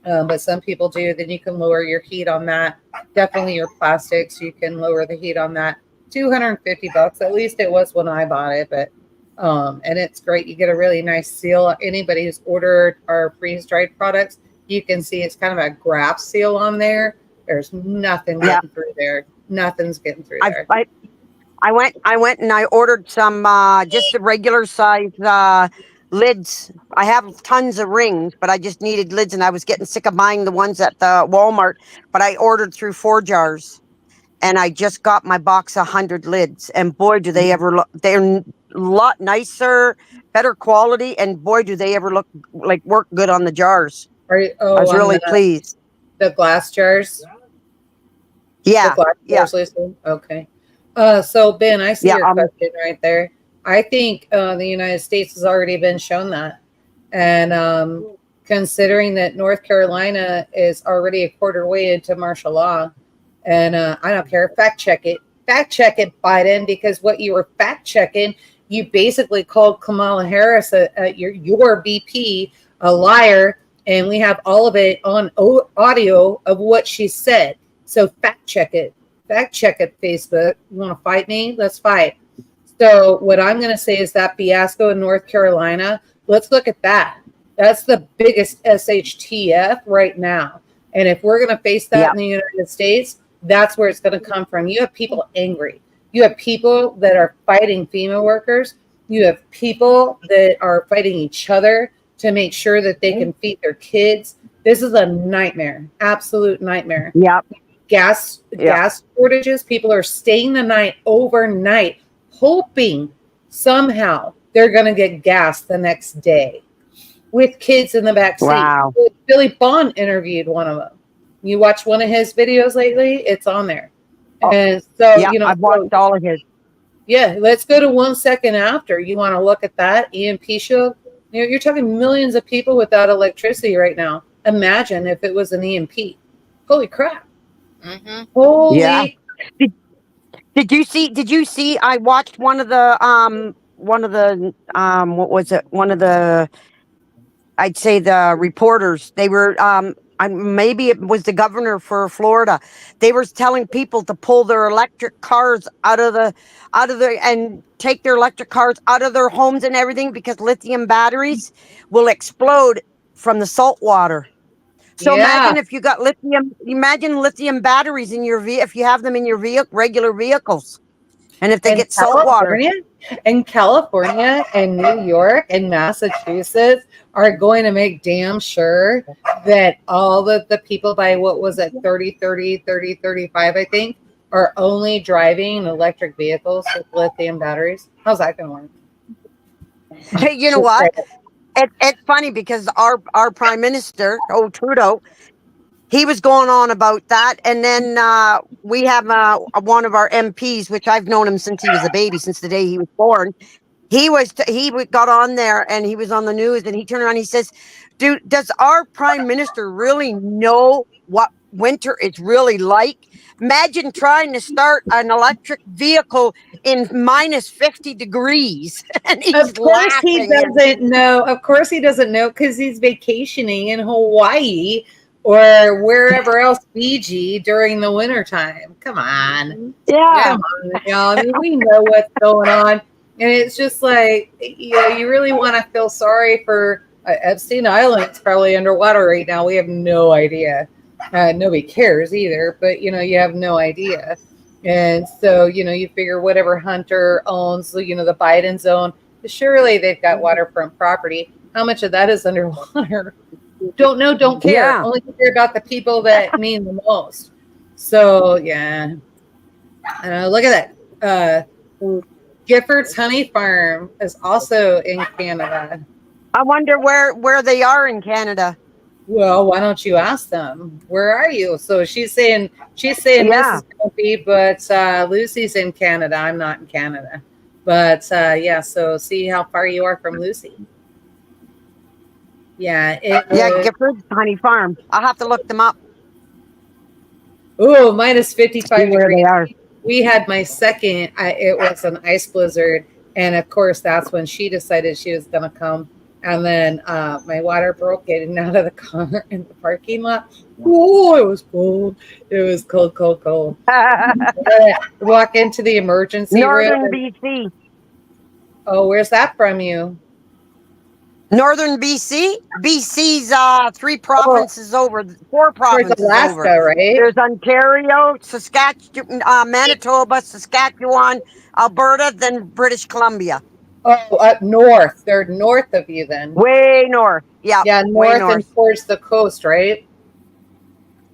But some people do. Then you can lower your heat on that. Definitely your plastics, you can lower the heat on that. $250, at least it was when I bought it. But and it's great. You get a really nice seal. Anybody who's ordered our freeze-dried products, you can see it's kind of a graph seal on there. There's nothing getting through there. Nothing's getting through there. I went and I ordered some just the regular size lids. I have tons of rings, but I just needed lids, and I was getting sick of buying the ones at the Walmart. But I ordered through 4Jars, and I just got my box of 100 lids. And boy, do they ever look! They're a lot nicer, better quality, and boy, do they ever look like work good on the jars. I was really pleased. The glass jars. Yeah. The glass jars, okay. So Ben, I see your question right there. I think the United States has already been shown that, and considering that North Carolina is already a quarter way into martial law, and I don't care, fact check it, Biden, because what you were fact checking, you basically called Kamala Harris, your VP, a liar, and we have all of it on audio of what she said. So fact check it. Fact check it, Facebook. You want to fight me? Let's fight. So what I'm going to say is that fiasco in North Carolina, let's look at that. That's the biggest SHTF right now. And if we're going to face that in the United States, that's where it's going to come from. You have people angry. You have people that are fighting FEMA workers. You have people that are fighting each other to make sure that they can feed their kids. This is a nightmare, absolute nightmare. Gas shortages. People are staying the night overnight, hoping somehow they're going to get gas the next day with kids in the back seat. Wow. Billy Bond interviewed one of them. You watch one of his videos lately? It's on there. And so, I've watched all of his. Yeah, let's go to 1 second after. You want to look at that EMP show? You're talking millions of people without electricity right now. Imagine if it was an EMP. Holy crap. Mm-hmm. Holy. Did you see? I watched one of the what was it? One of the, I'd say the reporters. They were maybe it was the governor for Florida. They were telling people to pull their electric cars out of the and take their electric cars out of their homes and everything, because lithium batteries will explode from the salt water. So imagine if you got lithium batteries in your if you have them in your regular vehicles, and if they get salt water. And California and New York and Massachusetts are going to make damn sure that all of the people by, what was it, 35, I think, are only driving electric vehicles with lithium batteries. How's that going to work? Hey, you know what? It's funny because our prime minister, Trudeau, he was going on about that. And then we have one of our MPs, which I've known him since he was a baby, since the day he was born. He got on there and he was on the news, and he turned around and he says, dude, does our prime minister really know what winter is really like? Imagine trying to start an electric vehicle in minus 50 degrees. And he's of course he doesn't know. Of course he doesn't know, because he's vacationing in Hawaii or wherever else, Fiji, during the wintertime. Come on. Yeah. Come on, y'all. I mean, we know what's going on. And it's just like, you really want to feel sorry for Epstein Island. It's probably underwater right now. We have no idea. Nobody cares either, but you have no idea. And so, you figure whatever Hunter owns, the Biden zone, surely they've got waterfront property. How much of that is underwater? Don't know, don't care. Yeah. Only care about the people that mean the most. So, yeah. Look at that. Gifford's Honey Farm is also in Canada. I wonder where they are in Canada. Well, why don't you ask them? Where are you? So she's saying Yeah. Mrs. Grumpy, but Lucy's in Canada. I'm not in Canada. But yeah, so see how far you are from Lucy. Yeah. Yeah, Gifford's Honey Farm. I'll have to look them up. Oh, minus 55 See where degrees. they are. We had my second, it was an ice blizzard. And of course, that's when she decided she was going to come. And then my water broke getting out of the car in the parking lot. Oh, it was cold. It was cold, cold, cold. Walk into the emergency Northern room. BC. Oh, where's that from you? Northern BC? BC's 3 provinces over, 4 Towards provinces Alaska, over. right? There's Ontario, Saskatchewan, Manitoba, Saskatchewan, Alberta, then British Columbia. Oh, up north. They're north of you then. Way north. Yeah. Yeah, way north and towards the coast, right?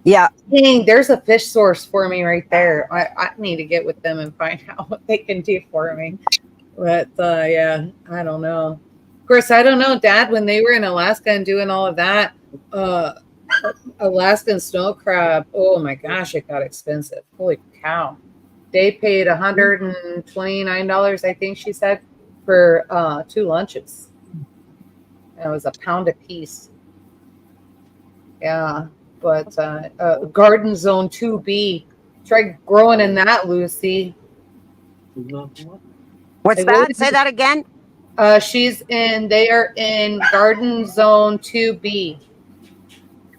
Yeah. Dang, there's a fish source for me right there. I need to get with them and find out what they can do for me. But yeah, I don't know. Of course, I don't know, Dad, when they were in Alaska and doing all of that, Alaskan snow crab, oh my gosh, it got expensive. Holy cow. They paid $129, I think she said, for 2 lunches. And it was £1 a piece. Yeah, but Garden Zone 2B. Try growing in that, Lucy. What's that? Say that again. They are in Garden Zone 2B.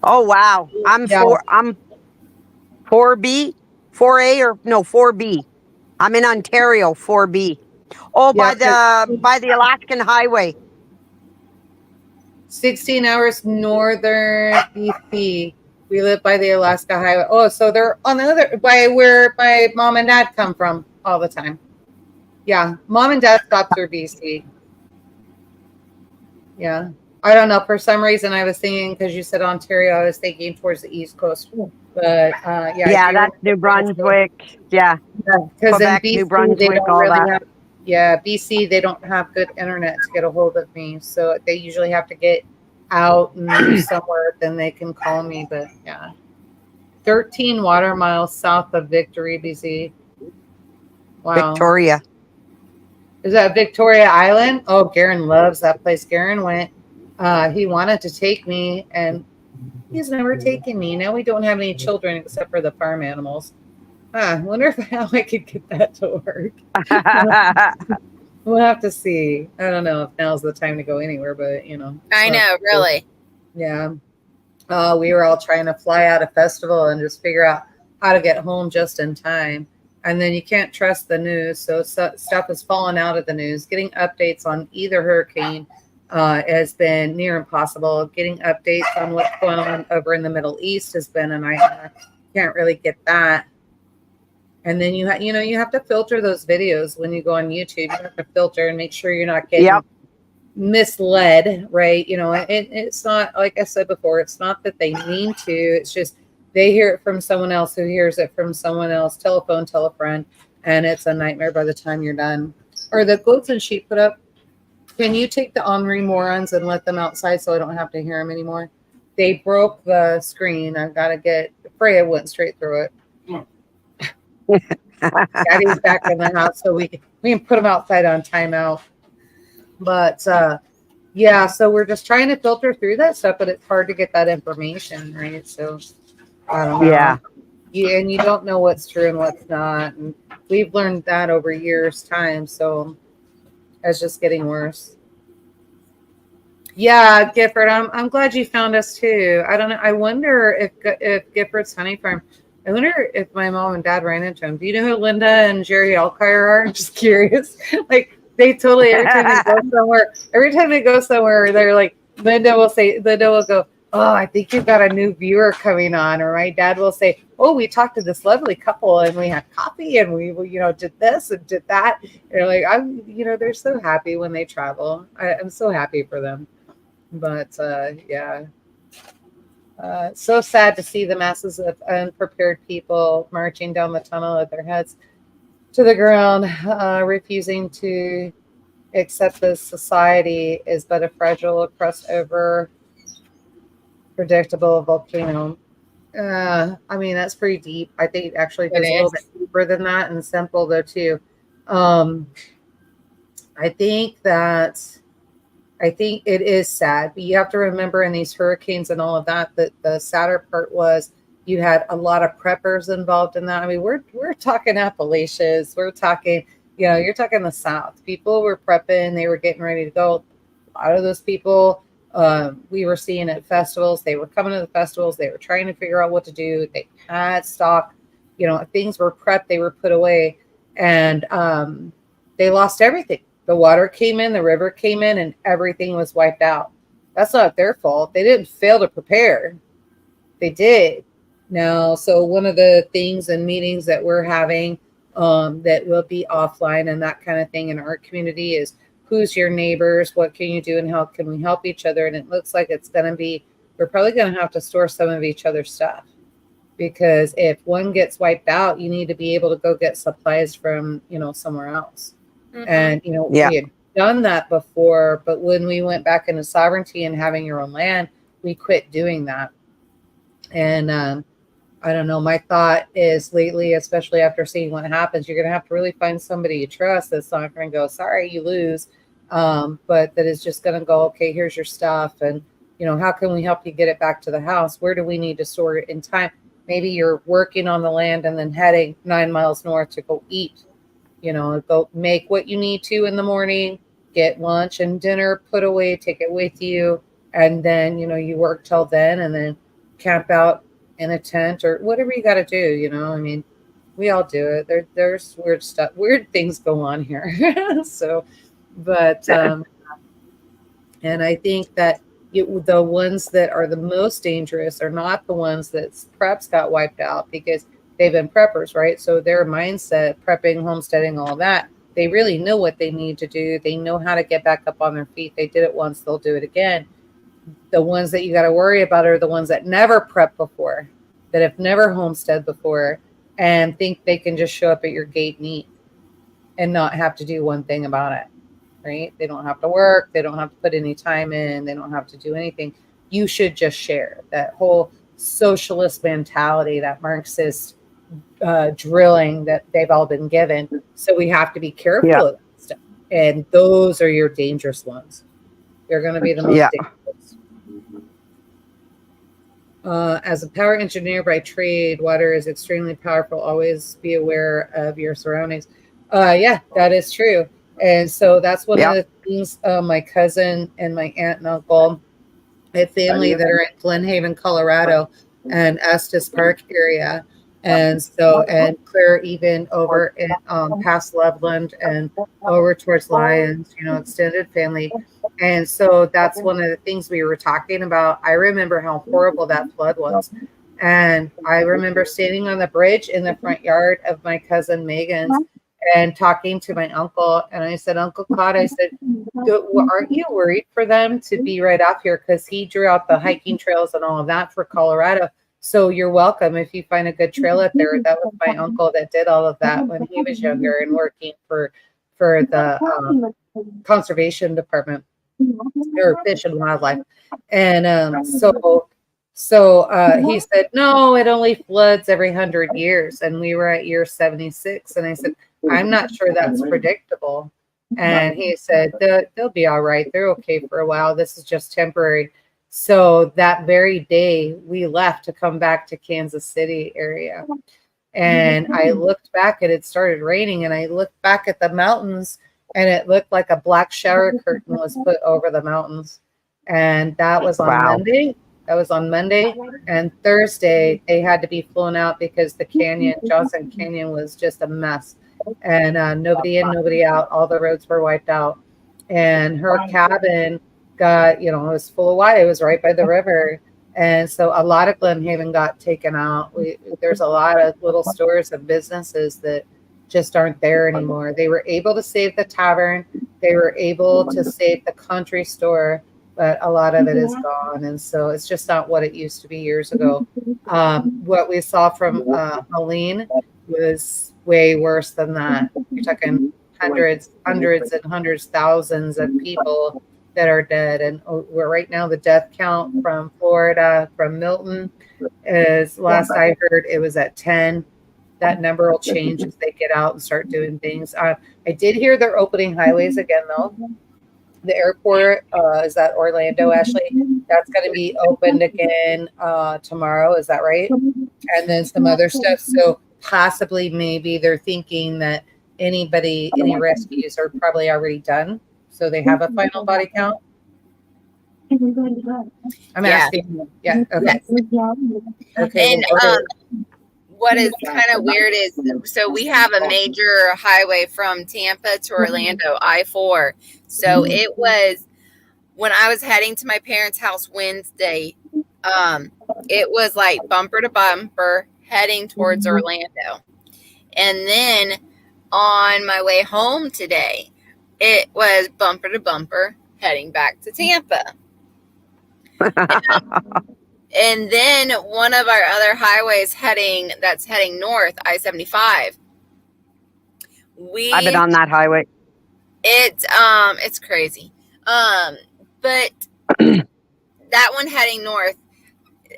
Oh wow. I'm 4B, 4A or no 4B. I'm in Ontario, 4B. Oh, Yeah, by the Alaskan Highway. 16 hours northern BC. We live by the Alaska Highway. Oh, so they're on the other by where my mom and dad come from all the time. Yeah, mom and dad got through BC. Yeah, I don't know. For some reason, I was thinking because you said Ontario, I was thinking towards the East Coast. But yeah, Yeah, that's New Brunswick. Yeah, because in Quebec, BC New Brunswick, they don't all really that. have. Yeah, BC they don't have good internet to get a hold of me, so they usually have to get out and somewhere, then they can call me. But yeah, 13 water miles south of Victory, BC. Wow. Victoria. Is that Victoria Island? Oh, Garen loves that place. Garen went. He wanted to take me, and he's never taken me. Now we don't have any children except for the farm animals. I wonder how I could get that to work. We'll have to see. I don't know if now's the time to go anywhere, but I know, really. Yeah. We were all trying to fly out a festival and just figure out how to get home just in time. And then you can't trust the news. So stuff is falling out of the news. Getting updates on either hurricane has been near impossible. Getting updates on what's going on over in the Middle East has been a nightmare. Can't really get that. And then you have to filter those videos when you go on YouTube. You have to filter and make sure you're not getting misled, right? It's not, like I said before, it's not that they mean to. It's just they hear it from someone else who hears it from someone else. Telephone, tell a friend, and it's a nightmare by the time you're done. Or the quotes and sheet put up. Can you take the Henri morons and let them outside so I don't have to hear them anymore? They broke the screen. I've got to get Freya went straight through it. Daddy's back in the house, so we can put him outside on timeout. But yeah, so we're just trying to filter through that stuff, but it's hard to get that information, right? So I don't know. Yeah. And you don't know what's true and what's not. And we've learned that over years' time. So it's just getting worse. Yeah, Gifford, I'm glad you found us too. I don't know. I wonder if Gifford's Honey Farm. I wonder if my mom and dad ran into him. Do you know who Linda and Jerry Alkire are? I'm just curious. Like, They totally, every time they go somewhere, they're like, Linda will go, oh, I think you've got a new viewer coming on. Or my dad will say, oh, we talked to this lovely couple and we had coffee and we did this and did that. And they're like, they're so happy when they travel. I'm so happy for them. But yeah. So sad to see the masses of unprepared people marching down the tunnel with their heads to the ground, refusing to accept this society is but a fragile, crust over, predictable volcano. I mean, that's pretty deep. I think it actually goes a little bit deeper than that and simple, though, too. I think it is sad, but you have to remember in these hurricanes and all of that the sadder part was you had a lot of preppers involved in that. I mean, we're talking Appalachians. We're talking, you're talking the South. People were prepping. They were getting ready to go. A lot of those people we were seeing at festivals. They were coming to the festivals. They were trying to figure out what to do. They had stock. Things were prepped. They were put away. And they lost everything. The water came in, the river came in, and everything was wiped out. That's not their fault. They didn't fail to prepare. They did. Now, so one of the things and meetings that we're having that will be offline and that kind of thing in our community is who's your neighbors, what can you do, and how can we help each other? And it looks like it's going to be, we're probably going to have to store some of each other's stuff, because if one gets wiped out, you need to be able to go get supplies from, somewhere else. Mm-hmm. And, we had done that before, but when we went back into sovereignty and having your own land, we quit doing that. And I don't know, my thought is lately, especially after seeing what happens, you're going to have to really find somebody you trust that's not going to go, sorry, you lose, but that is just going to go, okay, here's your stuff. And, how can we help you get it back to the house? Where do we need to store it in time? Maybe you're working on the land and then heading 9 miles north to go eat. Go make what you need to in the morning, get lunch and dinner put away, take it with you. And then, you work till then and then camp out in a tent or whatever you got to do. I mean, we all do it. There's weird things go on here. So, but, and I think that the ones that are the most dangerous are not the ones that preps got wiped out because they've been preppers, right? So their mindset, prepping, homesteading, all that, they really know what they need to do. They know how to get back up on their feet. They did it once, they'll do it again. The ones that you got to worry about are the ones that never prepped before, that have never homesteaded before, and think they can just show up at your gate and eat and not have to do one thing about it, right? They don't have to work. They don't have to put any time in. They don't have to do anything. You should just share that whole socialist mentality, that Marxist drilling that they've all been given. So we have to be careful of that stuff. And those are your dangerous ones. They're going to be the most dangerous. As a power engineer by trade, water is extremely powerful. Always be aware of your surroundings. Yeah, that is true. And so that's one of the things my cousin and my aunt and uncle had family that are in Glen Haven, Colorado, and Estes Park area. And so, and Claire, even over in past Loveland and over towards Lyons, extended family. And so that's one of the things we were talking about. I remember how horrible that flood was. And I remember standing on the bridge in the front yard of my cousin Megan's and talking to my uncle. And I said, Uncle Claude, I said, aren't you worried for them to be right up here? Because he drew out the hiking trails and all of that for Colorado. So you're welcome if you find a good trail up there. That was my uncle that did all of that when he was younger and working for the conservation department or Fish and Wildlife. And so he said, no, it only floods every 100 years. And we were at year 76. And I said, I'm not sure that's predictable. And he said, they'll be all right. They're okay for a while. This is just temporary. So that very day we left to come back to Kansas City area. And I looked back and it started raining and I looked back at the mountains and it looked like a black shower curtain was put over the mountains. And that was on Monday. That was on Monday. And Thursday they had to be flown out because the canyon, Johnson Canyon, was just a mess. and nobody in, nobody out. All the roads were wiped out, and her cabin got, it was full of water. It was right by the river, and so a lot of Glenhaven got taken out. There's a lot of little stores and businesses that just aren't there anymore. They were able to save the tavern. They were able to save the country store, but a lot of it is gone. And so it's just not what it used to be years ago. What we saw from Helene was way worse than that. You're talking hundreds and hundreds, thousands of people that are dead. And we're right now, the death count from Florida, from Milton, is, last I heard, it was at 10. That number will change as they get out and start doing things. I did hear they're opening highways again, though. The airport is that Orlando, Ashley. That's going to be opened again tomorrow. Is that right? And then some other stuff. So possibly, maybe they're thinking that any rescues are probably already done. So they have a final body count. I'm asking. Yeah. Okay. Okay. And what is kind of weird is, so we have a major highway from Tampa to Orlando, I-4. So it was, when I was heading to my parents' house Wednesday, it was like bumper to bumper heading towards Orlando. And then on my way home today, it was bumper to bumper heading back to Tampa. And then one of our other highways that's heading north, I-75. I've been on that highway. It's crazy. But that one heading north,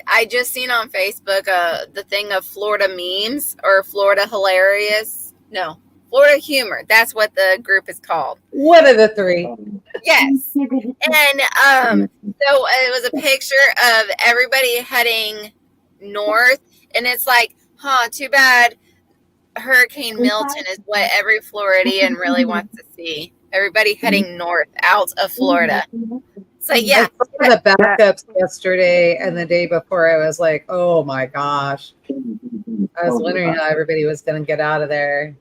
I just seen on Facebook the thing of Florida memes or Florida hilarious. No, Florida humor. That's what the group is called. One of the three. Yes. And so it was a picture of everybody heading north, and it's like, too bad Hurricane Milton is what every Floridian really wants to see. Everybody heading north out of Florida. So yeah. I saw the backups yesterday and the day before. I was like, oh my gosh. I was wondering how everybody was going to get out of there.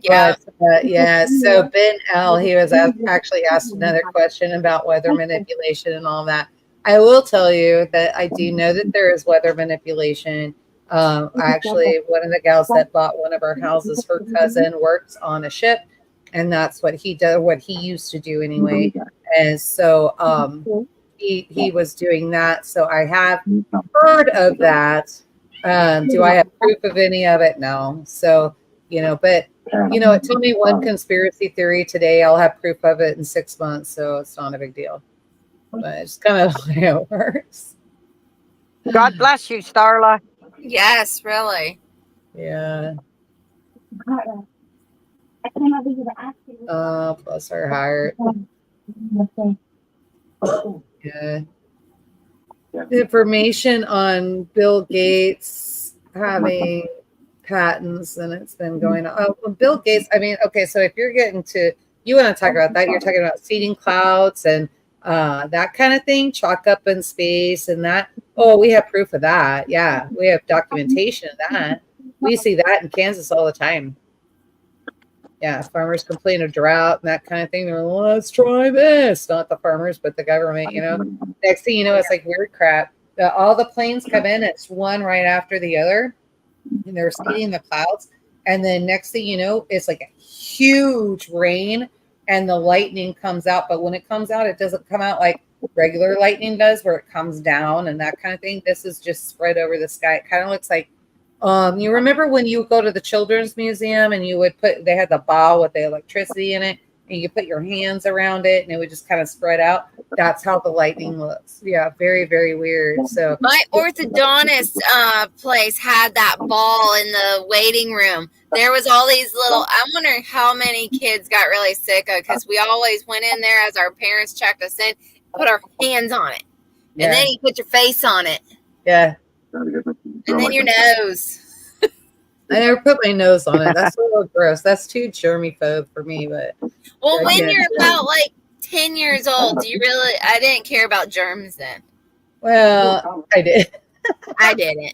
Yeah. But, yeah. So Ben L, he was actually asked another question about weather manipulation and all that. I will tell you that I do know that there is weather manipulation. Actually, one of the gals that bought one of our houses, her cousin works on a ship, and that's what he does, what he used to do anyway. And so he was doing that. So I have heard of that. Do I have proof of any of it? No. So, but tell me one conspiracy theory today, I'll have proof of it in 6 months. So it's not a big deal. But it's kind of how it works. God bless you, Starla. Yes, really. Yeah. Bless her heart. Yeah. Information on Bill Gates having patents, and it's been going on. Oh, Bill Gates, okay, so if you're getting to, you want to talk about that, you're talking about seeding clouds and that kind of thing, chalk up in space and that. Oh, we have proof of that. Yeah, we have documentation of that. We see that in Kansas all the time. Yeah, farmers complain of drought and that kind of thing. They're like, well, let's try this. Not the farmers, but the government, Next thing you know, it's like weird crap. All the planes come in, it's one right after the other, and they're seeding the clouds. And then next thing you know, it's like a huge rain and the lightning comes out. But when it comes out, it doesn't come out like regular lightning does, where it comes down and that kind of thing. This is just spread over the sky. It kind of looks like, you remember when you go to the Children's Museum and you would they had the ball with the electricity in it, and you put your hands around it and it would just kind of spread out. That's how the lightning looks. Yeah, very, very weird. So my orthodontist place had that ball in the waiting room. There was all these I'm wondering how many kids got really sick because we always went in there as our parents checked us in, put our hands on it. And then you put your face on it. Yeah. And then your nose. I never put my nose on it. That's a little gross. That's too germy-phobe for me. But when you're about like 10 years old, I didn't care about germs then. Well, I did. I didn't.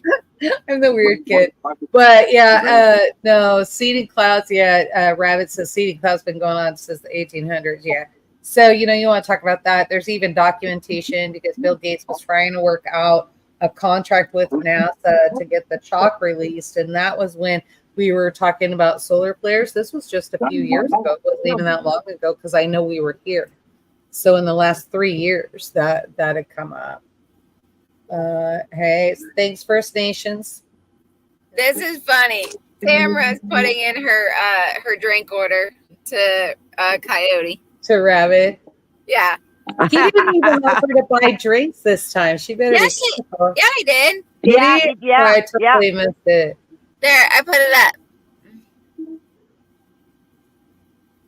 I'm the weird kid. But yeah, no, seeding clouds. Yeah, Rabbit says seeding clouds been going on since the 1800s. Yeah. So, you want to talk about that. There's even documentation because Bill Gates was trying to work out a contract with NASA to get the chalk released. And that was when we were talking about solar flares. This was just a few years ago. It wasn't even that long ago because I know we were here. So in the last 3 years that had come up. Hey, thanks First Nations. This is funny. Tamara's putting in her drink order to Coyote. To Rabbit. Yeah. He didn't even offer to buy drinks this time. She better Yeah, be yeah, he did. Yeah, he? yeah, I totally missed it. There, I put it up.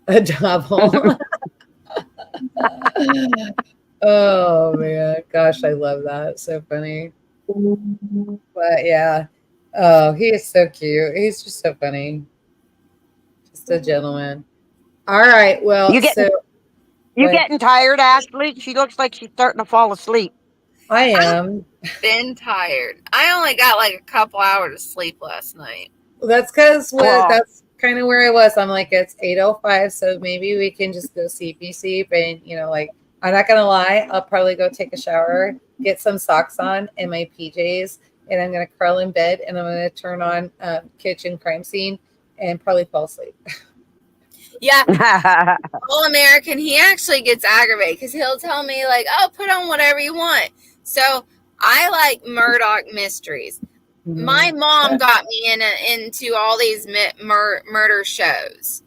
A double. Oh man, gosh, I love that. So funny. But yeah. Oh, he is so cute. He's just so funny. Just a gentleman. All right. Well, You what? getting tired, Ashley? She looks like she's starting to fall asleep. I am. Been tired. I only got like a couple hours of sleep last night. Well, that's because Wow. that's kind of where I was. I'm like, it's 8:05, so maybe we can just go sleep and like I'm not gonna lie, I'll probably go take a shower, get some socks on and my PJs, and I'm gonna curl in bed and I'm gonna turn on Kitchen Crime Scene and probably fall asleep. Yeah. All American, he actually gets aggravated because he'll tell me like, "Oh, put on whatever you want." So I like Murdoch mysteries. My mom got me into all these murder shows.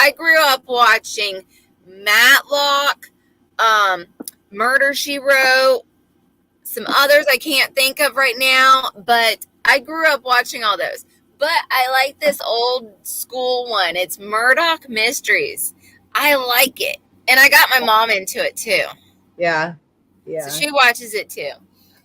I grew up watching Matlock, Murder She Wrote, some others I can't think of right now, but I grew up watching all those. But I like this old school one. It's Murdoch Mysteries. I like it. And I got my mom into it too. Yeah. Yeah. So she watches it too.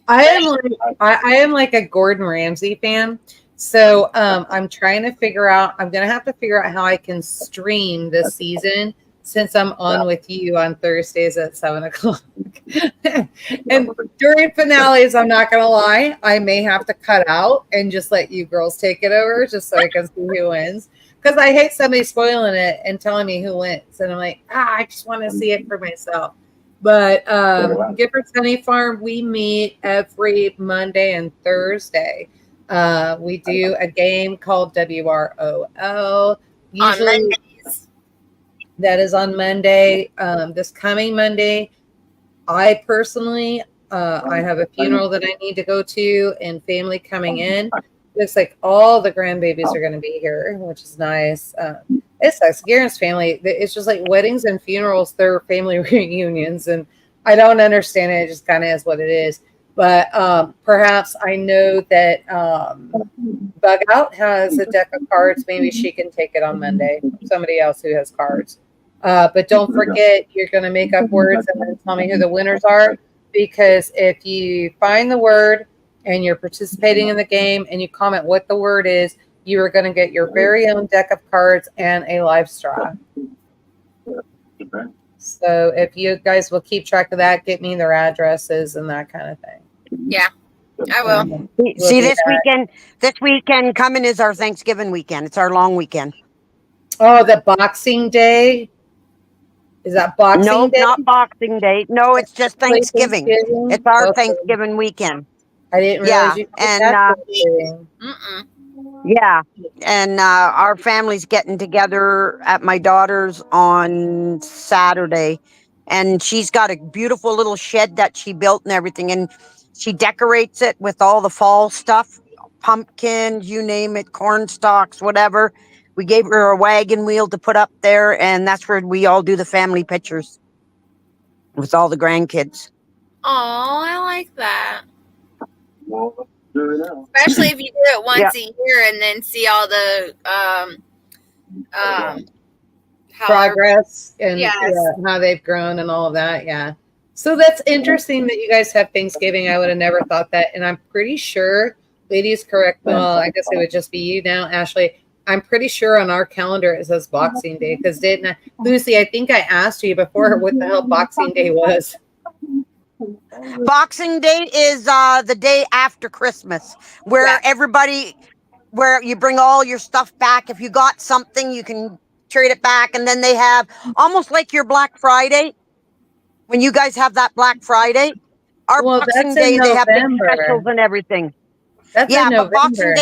I am like a Gordon Ramsay fan. So I'm trying to figure out, I'm going to have to figure out how I can stream this season since I'm on with you on Thursdays at 7:00. And during finales, I'm not going to lie, I may have to cut out and just let you girls take it over just so I can see who wins. Because I hate somebody spoiling it and telling me who wins. And I'm like, I just want to see it for myself. But Gifford Sunny Farm, we meet every Monday and Thursday. We do a game called WROL. Usually on Mondays. That is on Monday. This coming Monday, I personally, I have a funeral that I need to go to and family coming in. Looks like all the grandbabies are going to be here, which is nice. It sucks. Garen's family, it's just like weddings and funerals, they're family reunions. And I don't understand it. It just kind of is what it is. But perhaps I know that Bug Out has a deck of cards. Maybe she can take it on Monday. Somebody else who has cards. But don't forget, you're going to make up words and then tell me who the winners are. Because if you find the word and you're participating in the game and you comment what the word is, you are going to get your very own deck of cards and a live straw. So if you guys will keep track of that, get me their addresses and that kind of thing. Yeah, I will. See, this weekend coming is our Thanksgiving weekend. It's our long weekend. Oh, the Boxing Day? Is that Boxing Day? Day? No, not Boxing Day. No, it's just Thanksgiving. It's our Thanksgiving weekend. I didn't realize you yeah, and our family's getting together at my daughter's on Saturday, and she's got a beautiful little shed that she built and everything, and she decorates it with all the fall stuff, pumpkins, you name it, corn stalks, whatever. We gave her a wagon wheel to put up there, and that's where we all do the family pictures with all the grandkids. Oh, I like that. Especially if you do it once a year and then see all the progress and how they've grown and all of that. Yeah. So that's interesting that you guys have Thanksgiving. I would have never thought that. And I'm pretty sure, ladies, correct. Well, I guess it would just be you now, Ashley. I'm pretty sure on our calendar it says Boxing Day because Lucy, I think I asked you before what the hell Boxing Day was. Boxing Day is the day after Christmas, where where you bring all your stuff back. If you got something, you can trade it back, and then they have almost like your Black Friday. When you guys have that Black Friday, our Well, Boxing that's in Day, they have big specials November. and everything. That's in Yeah, but November.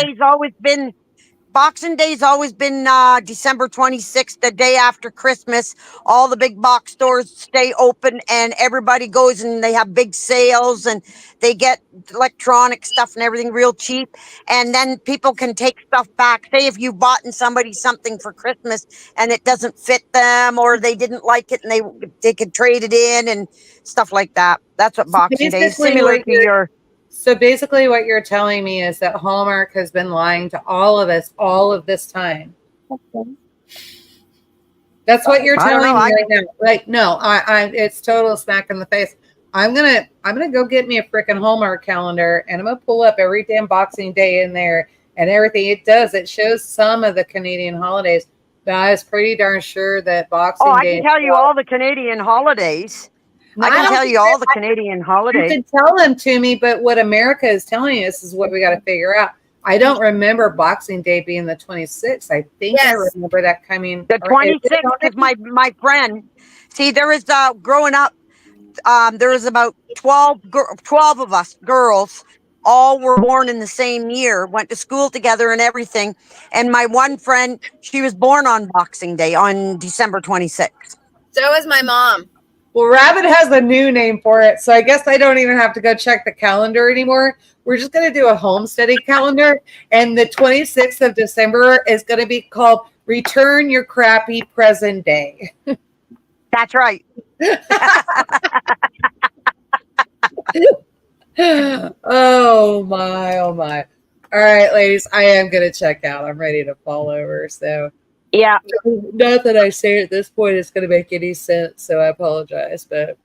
Boxing Day's always been December 26th, the day after Christmas. All the big box stores stay open and everybody goes and they have big sales and they get electronic stuff and everything real cheap. And then people can take stuff back. Say if you bought somebody something for Christmas and it doesn't fit them or they didn't like it and they could trade it in and stuff like that. That's what So Boxing Day is, basically, similar what to you're your. so basically what you're telling me is that Hallmark has been lying to all of us all of this time. That's what you're I don't telling know. me right now. Like, no, it's total smack in the face. I'm gonna go get me a freaking Hallmark calendar and I'm gonna pull up every damn Boxing Day in there and everything it shows some of the Canadian holidays, but I was pretty darn sure that Oh, Boxing I Day can tell you all the Canadian holidays. no, I I can don't tell think you all that the Canadian you holidays. can tell them to me, but what America is telling us is what we got to figure out. I don't remember Boxing Day being the 26th. I think I Yes. remember that coming. The Or is it 26th, on because my friend, see, there was growing up, there was about 12 of us girls, all were born in the same year, went to school together and everything. And my one friend, she was born on Boxing Day on December 26th. So is my mom. Well, Rabbit has a new name for it, so I guess I don't even have to go check the calendar anymore. We're just going to do a homesteading calendar, and the 26th of December is going to be called Return Your Crappy Present Day. That's right. Oh my, oh my. All right, ladies, I am going to check out. I'm ready to fall over, so. Yeah. Not that I say at this point it's going to make any sense, so I apologize. But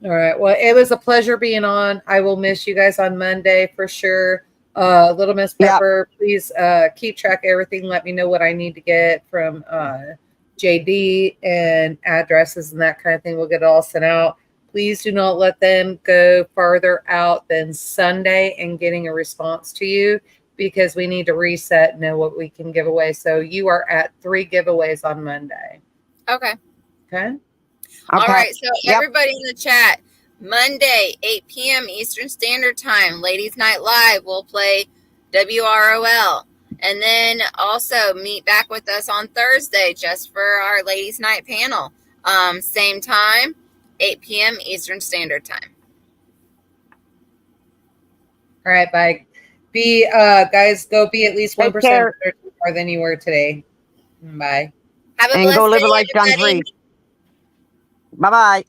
all right, well, it was a pleasure being on. I will miss you guys on Monday for sure. Little Miss Pepper, please keep track of everything. Let me know what I need to get from JD and addresses and that kind of thing. We'll get it all sent out. Please do not let them go farther out than Sunday in getting a response to you, because we need to reset and know what we can give away. So you are at 3 giveaways on Monday. Okay. Okay. All right. So everybody in the chat, Monday, 8 p.m. Eastern Standard Time, Ladies Night Live, we'll play WROL. And then also meet back with us on Thursday just for our Ladies Night panel. Same time, 8 p.m. Eastern Standard Time. All right. Bye. Guys, go be at least 1% more than you were today. Bye. Have a and blessed go live day, a life done free. Bye-bye.